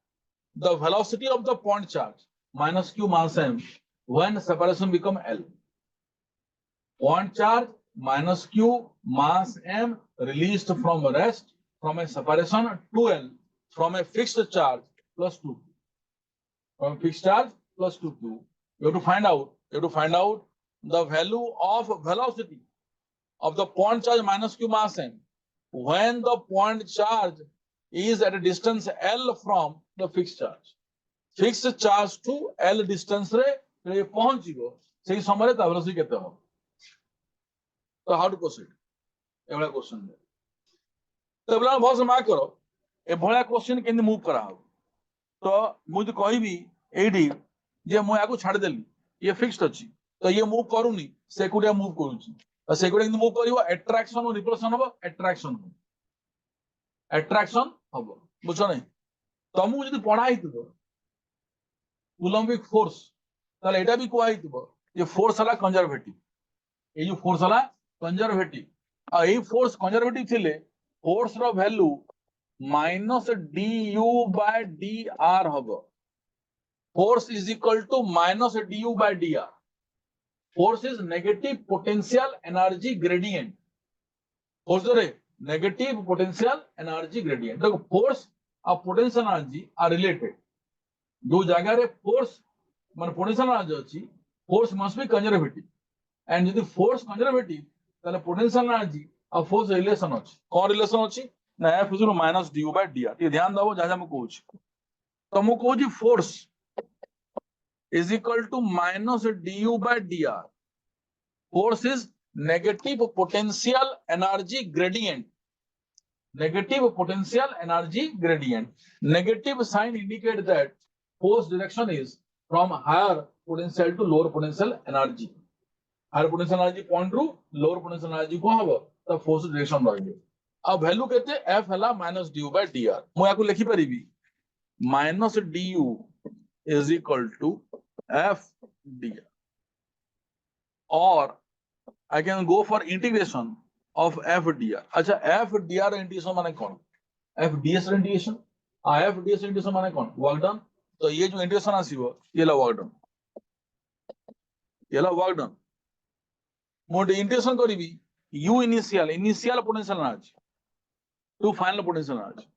A: the velocity of the point charge minus q mass m when separation become l point charge minus q mass m released from rest from a separation 2L from a fixed charge plus 2. From fixed charge plus 2. You have to find out the value of velocity of the point charge minus q mass m when the point charge is at a distance L from the fixed charge. Fixed charge to L distance रे पहुंचीबो सेही समय ता velocity केते हो. तो how to proceed Yeola question है. तो बला बहुत समय करो ए भला क्वेश्चन केनी मूव करा हो. तो मु जो कहबी एडी जे मु याकू छाड़ देली ये फिक्स्ड अछि तो ये मूव करूनी सेकुडिया मूव करूची तो सेकुडिया मूव करिवो अट्रैक्शन और रिपल्शन हो अट्रैक्शन हबो बुझो नै तमु जदी पढाई दिबो कूलम्बिक फोर्स ताले एटा भी कोआई दिबो ये फोर्स हला कंजर्वेटिव ए जो फोर्स हला कंजर्वेटिव आ ए फोर्स कंजर्वेटिव थिले फोर्स रो value minus du by dr हबो. Force is equal to minus du by dr. Force is negative potential energy gradient. Force is negative potential energy gradient. So force and potential energy are related. जो जगह रे force मान potential energy अछि, force must be conservative. And यदि force conservative, ताले potential energy और force relation अछि. कौन relation अछि? ना F is equal to minus du by dr. ये ध्यान दो जहाँ जहाँ मैं कहूँ. तो मैं कहूँ जी force is equal to minus du by dr. Force is negative potential energy gradient. Negative potential energy gradient. Negative sign indicates that force direction is from higher potential to lower potential energy. Higher potential energy point to lower potential energy को हबो तो force direction रहबे. अब value केते F हला minus du by dr. मु याकू लिखि परिबी minus du is equal to F dr. Or I can go for integration of F dr. अच्छा F dr integration माने कौन? F ds integration. F ds integration माने कौन? Work done. तो ये जो integration आसीबो ये ला work done. ये ला work done. Mode integration करिबी u initial potential energy to final potential energy.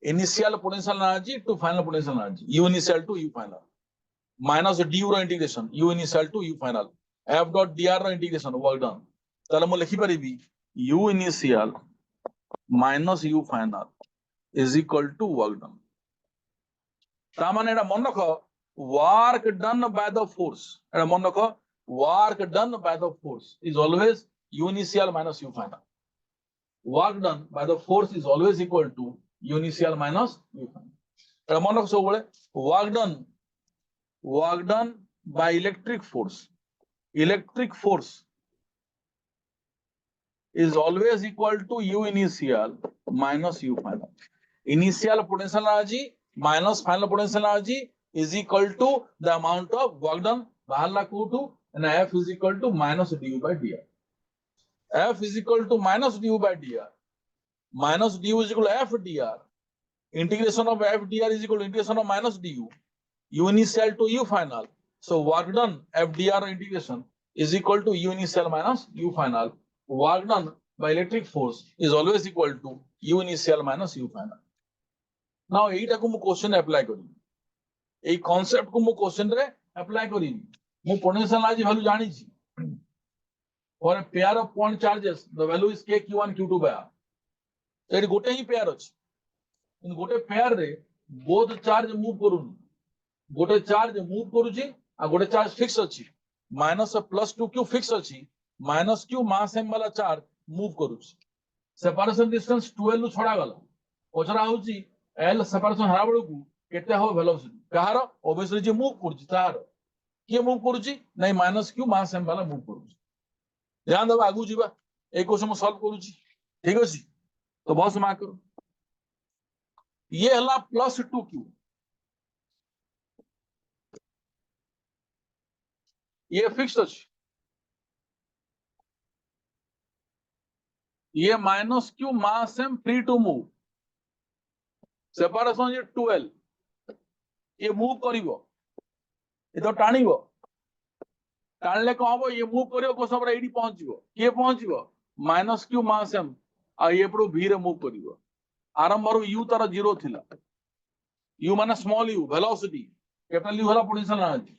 A: Initial potential energy to final potential energy. U initial to U final. Minus du ro integration U initial to U final. F dot dr ro integration work done. ताले मु लिखि परिबी U initial minus U final is equal to work done. ता माने एटा मन रखो work done by the force. एटा मन रखो work done by the force is always U initial minus U final. Work done by the force is always equal to U initial minus U final. एटा मन रखो सब बळे work done by electric force. Electric force is always equal to U initial minus U final. Initial potential energy minus final potential energy is equal to the amount of work done. Bahala kutu and F is equal to minus du by dr. F is equal to minus du by dr. Minus du is equal to F dr. Integration of F dr is equal to integration of minus du. U initial to U final. So work done F dr integration is equal to U initial minus U final. Work done by electric force is always equal to U initial minus U final. Now, एटा को मु question apply करी. ए concept को मु question रे apply करी. मु potential energy value जानी छी. For a pair of point charges, the value is k q1 q2 by r. Eighty गोटे ही पेयर अछि. इन गोटे पेयर रे बोथ चार्ज मूव करूनी. गोटे चार्ज मूव करूची आ गोटे चार्ज फिक्स अछि. माइनस प्लस 2q फिक्स अछि. माइनस q मास m वाला चार्ज मूव करूची. सेपरेशन डिस्टेंस 12 नु छडा गला. पछरा होची l सेपरेशन हरा बळू को केते हो वेलोसिटी. कहारो ऑब्वियसली जे मूव करूची तार. के मूव करूची नै माइनस q मास m वाला मूव करूची. ध्यान दबा आगु जीवा. ए क्वेश्चन सॉल्व करूची. ठीक अछि. तो बहुत समा करो. ये हला प्लस 2q. ये फिक्स्ड अछि. ये minus q mass m free to move. Separation ये 12. ये मूव करिवो. ये तो टाणीबो. टाणले को हबो ये मूव करिवो को सबरा एडी पहुंचीबो. के पहुंचीबो माइनस q मास m आ ये पड़ो v रे मूव करिवो आरंभ रो u तार 0 थिला u माने small u velocity capital u हला पोटेंशियल एनर्जी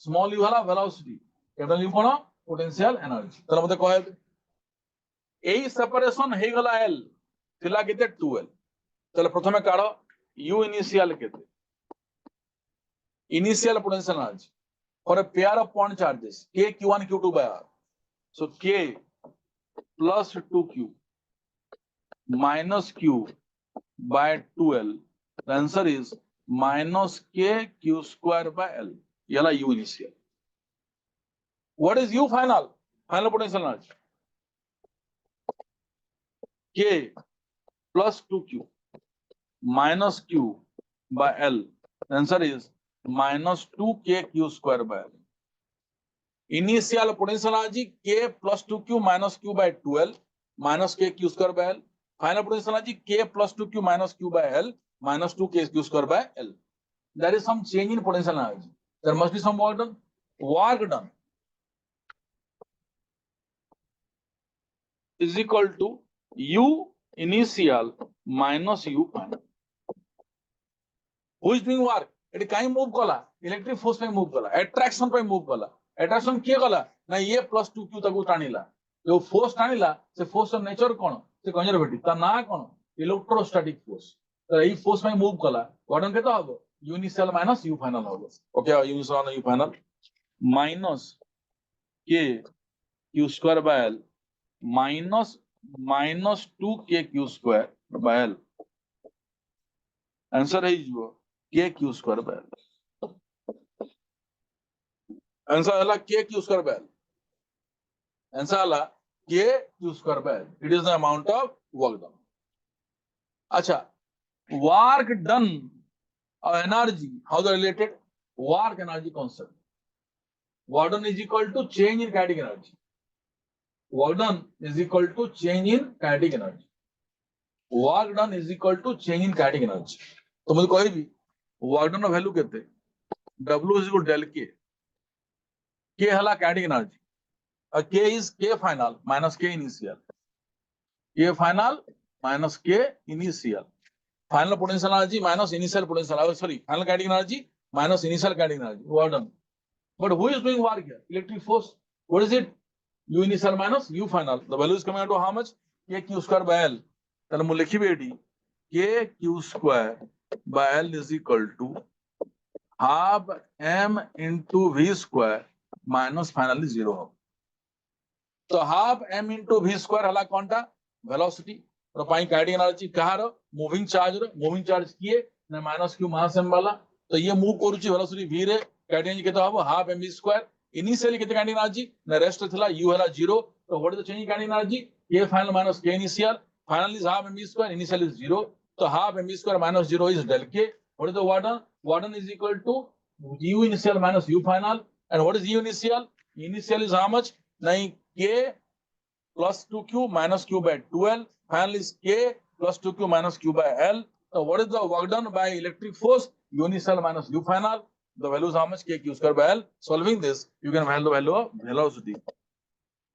A: स्मॉल u हला वेलोसिटी कैपिटल u कोन पोटेंशियल एनर्जी तला मते कहे एई सेपरेशन हे गला l थिला केते 2l तले प्रथमे काढो u इनिशियल केते initial potential energy for a pair of point charges k q1 q2 by r so k plus 2q minus q by 2l the answer is minus k q square by l yala u initial what is u final potential energy k plus 2q minus q by l the answer is minus 2k q square by l initial potential energy k plus 2q minus q by 2l minus k q square by l final potential energy k plus 2q minus q by l minus 2k q square by l there is some change in potential energy there must be some work done is equal to u initial minus u final who is doing work it kai move kala electric force पे move kala attraction पे move kala attraction किए कला ना ये plus 2q तक टाणिला जो force टाणिला से force of nature कोन से कंजर्वेटिव ता ना कोन इलेक्ट्रोस्टैटिक फोर्स तो ई फोर्स में मूव कला गठन केतो हबो u initial minus u final हबो okay u initial minus u final minus k q square by l minus 2k q square by l answer है जो k q square by l answer आला k q square by l answer आला k q square by l it is the amount of work done अच्छा work done energy how they related work energy concept work done is equal to change in kinetic energy work done is equal to change in kinetic energy work done is equal to change in kinetic energy तो मुझे कोई भी work done value कहते w is equal to del k हला kinetic energy k is k final minus k initial k final minus k initial final potential energy minus initial potential sorry final kinetic energy minus initial kinetic energy work done but who is doing work here electric force what is it u initial minus u final the value is coming out to how much k q square by l then mu likhibe eti k q square by l is equal to half m into v square minus finally 0 तो half m into v square हला कोनटा velocity और पाई kinetic energy कहार moving charge किए ना minus q mass m वाला तो ये move करूची velocity v रे kinetic energy केतो हबो half m v square initially केते kinetic energy ना rest थिला u हला 0 तो what is the change in kinetic energy k final minus k initial final is half m v square initial is 0 तो half m v square minus 0 is del k what is the work done is equal to u initial minus u final and what is u initial is how much 9 k plus 2q minus q by 2l finally is k plus 2q minus q by l so what is the work done by electric force u initial minus u final the value is how much k q square by l solving this you can find the value of velocity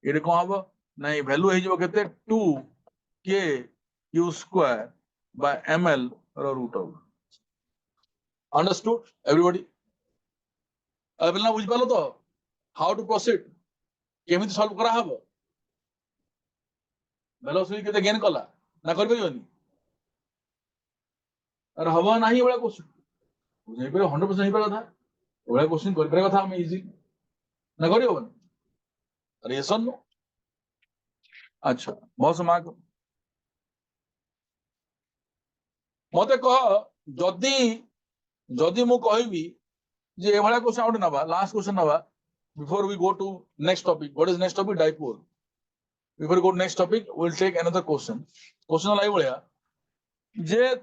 A: it ko habo nai value he jibo kete 2 k q square by ml or root of understood everybody अब ना बुझ पालो तो how to proceed केमिति solve करा हबो velocity केते gain कला ना कर परियोनी अरे हवा नाही एवढा क्वेश्चन बुझाई पर 100% नहीं पड़ा था एवढा क्वेश्चन कर परिया था हम इजी ना करियो बन अरे यस नो अच्छा बहुत मार्क मते कह जदी जदी मु कहबी जे एवढा क्वेश्चन आउट नबा लास्ट क्वेश्चन नबा before we go to next topic what is next topic dipole before we go to next topic we'll take another question लाई भलिया जे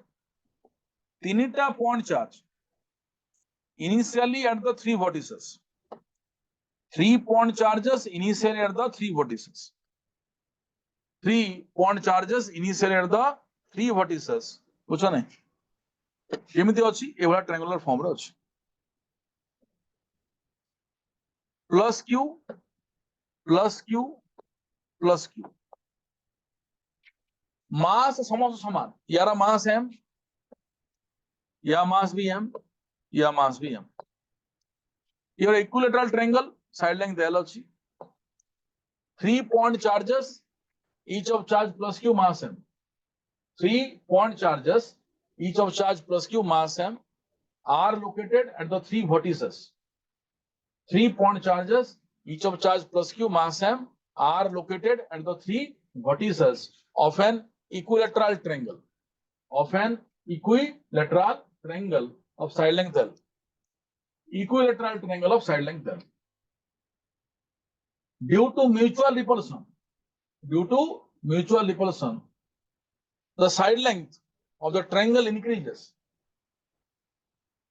A: तीनटा point charge initially at the three vertices 3 point charges initially at the three vertices 3 point charges initially at the three vertices बुझा नहीं केमिति अछि एवला triangular form रे अछि plus q plus q plus q मास समस्त समान, यार मास m, या मास भी m, या मास भी m। ये equilateral triangle, side length l अछि, 3 point charges, each of charge plus q mass m। 3 point charges, each of charge plus q mass m, are located at the 3 vertices। 3 point charges, each of charge plus q mass m, are located at the 3 vertices of an equilateral triangle, of an equilateral triangle of side length l, equilateral triangle of side length l। Due to mutual repulsion, due to mutual repulsion, the side length of the triangle increases।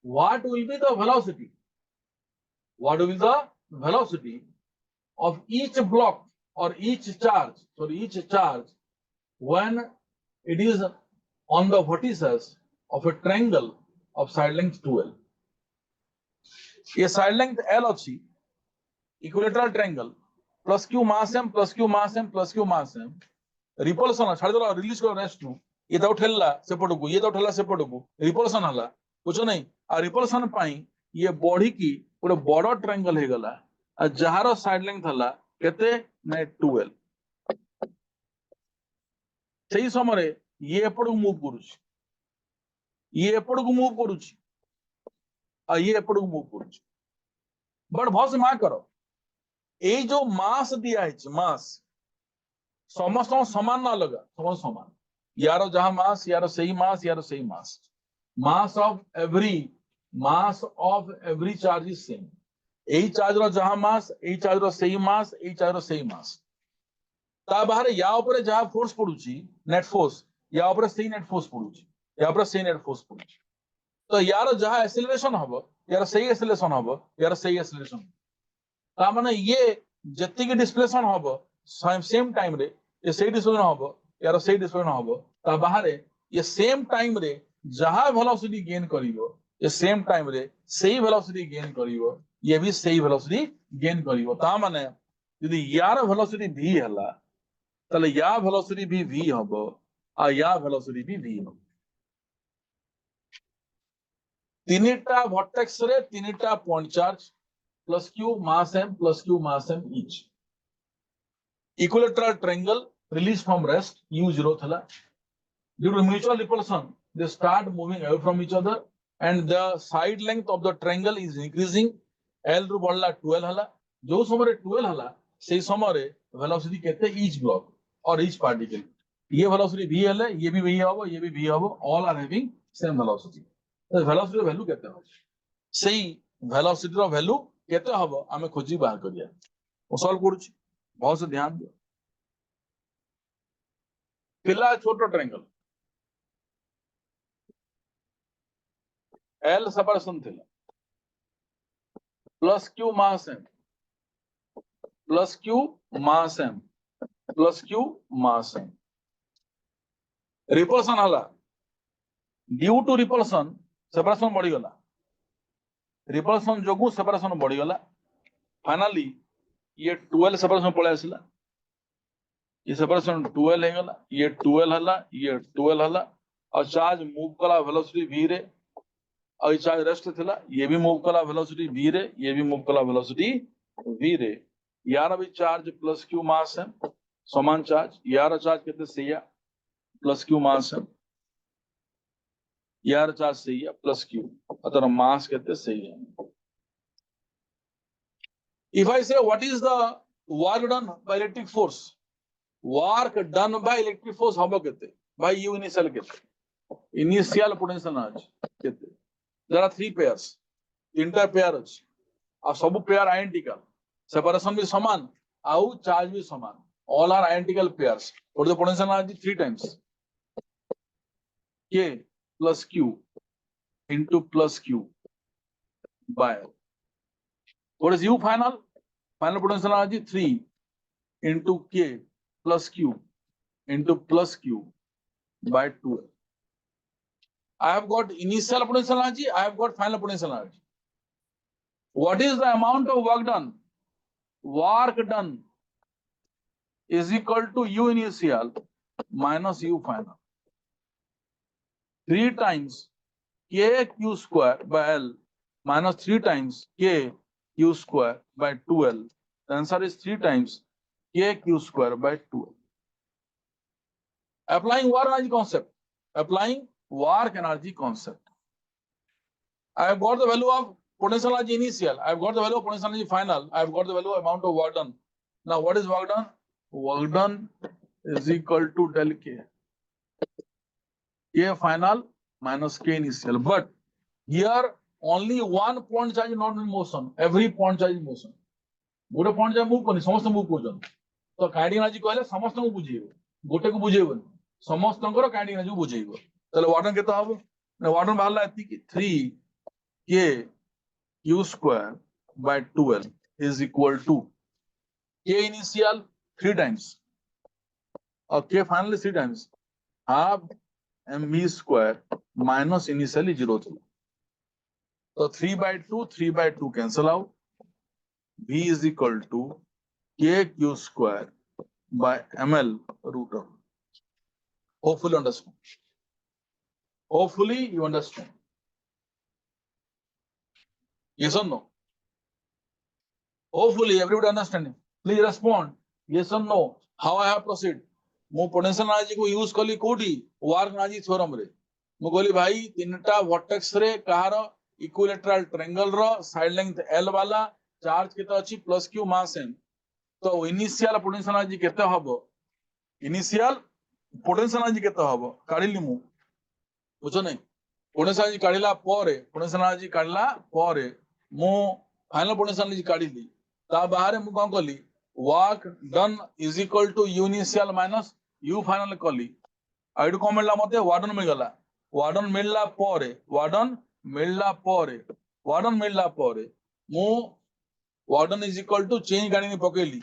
A: What will be the velocity? What will be the velocity of each block or each charge when it is on the vertices of a triangle of side length 2l? ये side length l अच्छी, equilateral triangle plus q mass m plus q mass m plus q mass m, repulsion छाड़ दो, release करो rest नु, ये तो ठेलला सेपटकू, ये तो ठेलला सेपटकू, रिपल्सन हला बुझ नहीं। आ रिपल्सन पाई ये बॉडी की गोटे बड़ ट्रायंगल हे गला, आ जहार साइड लेंथ हला केते ना 12। सेही समय ये एपटकू मूव करूची, ये एपटकू मूव करूची, आ ये एपटकू मूव करूची। बट भस मा करो, ए जो मास दिया है, मास समस्त समान ना लगा, समस्त समान, यार जहां मास यार सही मास, यार सही mass, mass of every charge is same. एई चार्ज रो जहां मास, एई चार्ज रो सही मास, एई चार्ज रो सही मास, ता बाहर या ऊपर जहां फोर्स पडुची नेट फोर्स, या ऊपर सही नेट फोर्स पडुची, या ऊपर सही नेट फोर्स पडुची। तो यार जहां एक्सेलरेशन हबो, यार सही एक्सेलरेशन हबो, यार सही एक्सेलरेशन, ता माने ये जति के डिस्प्लेसमेंट हबो सेम टाइम रे, ये सही डिस्प्लेसमेंट हबो, यार सही डिस्प्लेसमेंट हबो, ता बाहर ये सेम टाइम रे जहां वेलोसिटी गेन करिवो, ये सेम टाइम रे सही वेलोसिटी गेन करिवो, ये भी सही वेलोसिटी गेन करिवो। ता माने यदि यार वेलोसिटी v हला, ताले या वेलोसिटी भी v हबो, आ या वेलोसिटी भी v हबो। तीनटा वर्टेक्स रे तीनटा point charge plus q mass m plus q mass m each, equilateral triangle released from rest u0 thala। Due to mutual repulsion, they start moving away from each other and the side length of the triangle is increasing। l ru बढ़ला 12 हला, जो समय 12 हला सेही समय velocity केते each block or each particle, ये velocity v हले, ये भी v हबो, ये भी v हबो, all are having same velocity। तो velocity value केते हो, सेही velocity रो value केते हबो आमे खोजी बाहर करिया। ओ सॉल्व करूची, बहुत से ध्यान दियो। पिला छोटो ट्रायंगल L सेपरेशन थिला, plus q mass m plus q mass m plus q mass m, repulsion हला, ड्यू टू रिपल्सन सेपरेशन बढ़ी गला, रिपल्सन जोगु सेपरेशन बढ़ी गला, फाइनली ये 12 सेपरेशन पळे आसिला, ये सेपरेशन 12 हे गला, ये 12 हला, ये 12 हला, और चार्ज मूव कला वेलोसिटी v रे, और चार्ज रेस्ट थिला, ये भी मूव कला वेलोसिटी v रे, ये भी मूव कला वेलोसिटी v रे। यार भी चार्ज प्लस q मास है, समान चार्ज, यार चार्ज केते सैया प्लस q मास है, यार चार्ज सैया प्लस q, अतर मास केते सैया। If I say what is the work done by electric force, work done by electric force हबो केते by u initial केते, initial potential charge केते। There are 3 pairs, तीनटा पेयर अछि, आ सब पेयर आइडेंटिकल, सेपरेशन भी समान, आउ चार्ज भी समान, all are identical pairs, और the potential charge is 3 times k plus q into plus q by, what is u final? Final potential charge is 3 into k plus q into plus q by 2. I have got initial potential energy, I have got final potential energy. What is the amount of work done? Work done is equal to u initial minus U final. 3 times K Q square by L minus 3 times K Q square by 2L. The answer is 3 times K Q square by 2L. Applying work energy concept. Applying work energy concept. I have got the value of potential energy initial. I have got the value of potential energy final. I have got the value of amount of work done. Now, what is work done? Work done is equal to del K. K final minus K initial. But here only one point charge is not in motion. Every point charge is in motion. गोटे point charge move करनी, समस्त move Karjan. तो kinetic energy कहले समस्त को बुझेइबो. गोटे को बुझेइबो. समस्तंकर kinetic energy बुझेइबो. ताले वाट डन केते हबो? ना वाट डन बाहरला एति 3 K Q square by 2L is equal to K initial 3 times or K final 3 times half mv square minus initially 0 थी. So 3 by 2 cancel out. V is equal to K Q square by ml root of. Hopefully understand. Hopefully you understand. Yes or no? Hopefully everybody understanding. Please respond. Yes or no? How I have proceed? मु potential energy को use कली कोडी work energy theorem रे मु कहली भाई तीनटा vertex रे कहार इक्विलेटरल ट्रायंगल रो साइड लेंथ एल वाला चार्ज केते अछि प्लस क्यू मास एम तो इनिशियल पोटेंशियल एनर्जी केते हबो इनिशियल पोटेंशियल एनर्जी केते हबो काढिली मु बुझो नै पोटेंशियल एनर्जी काढिला परे पोटेंशियल एनर्जी काढिला परे मु फाइनल पोटेंशियल एनर्जी काढिली ता बाहर मु कोन कली work done is equal to U initial minus U final कली आइडु कम मिलला मते वार्डन मिल गला वार्डन मिलला परे मु वार्डन इज इक्वल टू चेंज गाडी नि पकेली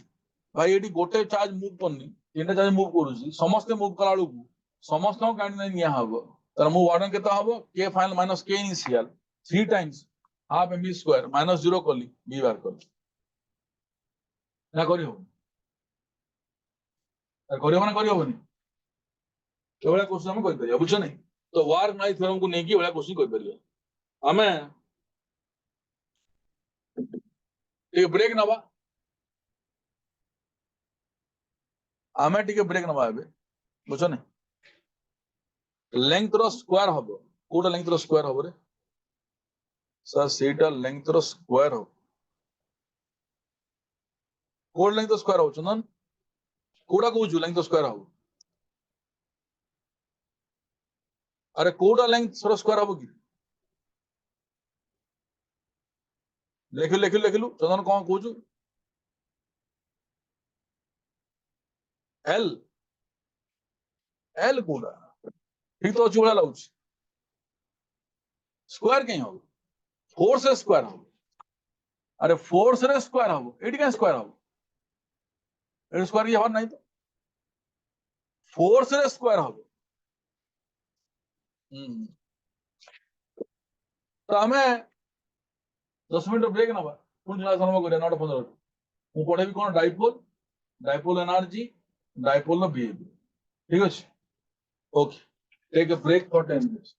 A: भाई एटी गोटे चार्ज मूव करनी तीनटा चार्ज मूव करूची समस्त मूव कला लुकु समस्त गाडी नै निया हबो तर मु वार्डन केता हबो K final minus K initial 3 times half mv square minus 0 कली b बार कली ना करियो करियो माने करियो बनी एवढा क्वेश्चन हम करि परिया बुझो नै तो वर्क नाइ थ्योरम को नेकी एवढा क्वेश्चन करि परिया हमें एक ब्रेक नबा हमें टिके ब्रेक नबा एबे बुझो नै लेंथ रो स्क्वायर हबो कोटा लेंथ रो स्क्वायर हबो रे सर सेटा लेंथ रो स्क्वायर हो कोड लेंथ रो स्क्वायर हो चंदन कोडा कहू लेंथ रो स्क्वायर हो अरे कोडा लेंथ रो स्क्वायर हबो कि लेखिलु चंदन कोन कहू एल एल कोडा ठीक तो चूड़ा लाउच स्क्वायर कहीं हो फोर्स रे स्क्वायर हो अरे फोर्स रे स्क्वायर हो एटी का स्क्वायर हो एटी स्क्वायर ये हर नहीं तो फोर्स रे स्क्वायर हो तो हमें 10 मिनट ब्रेक नबा पुन क्लास आरंभ करिया 9:15 मु पढेबी कोन डाइपोल एनर्जी डाइपोल नो बिहेवियर ठीक अछि okay take a break for 10 minutes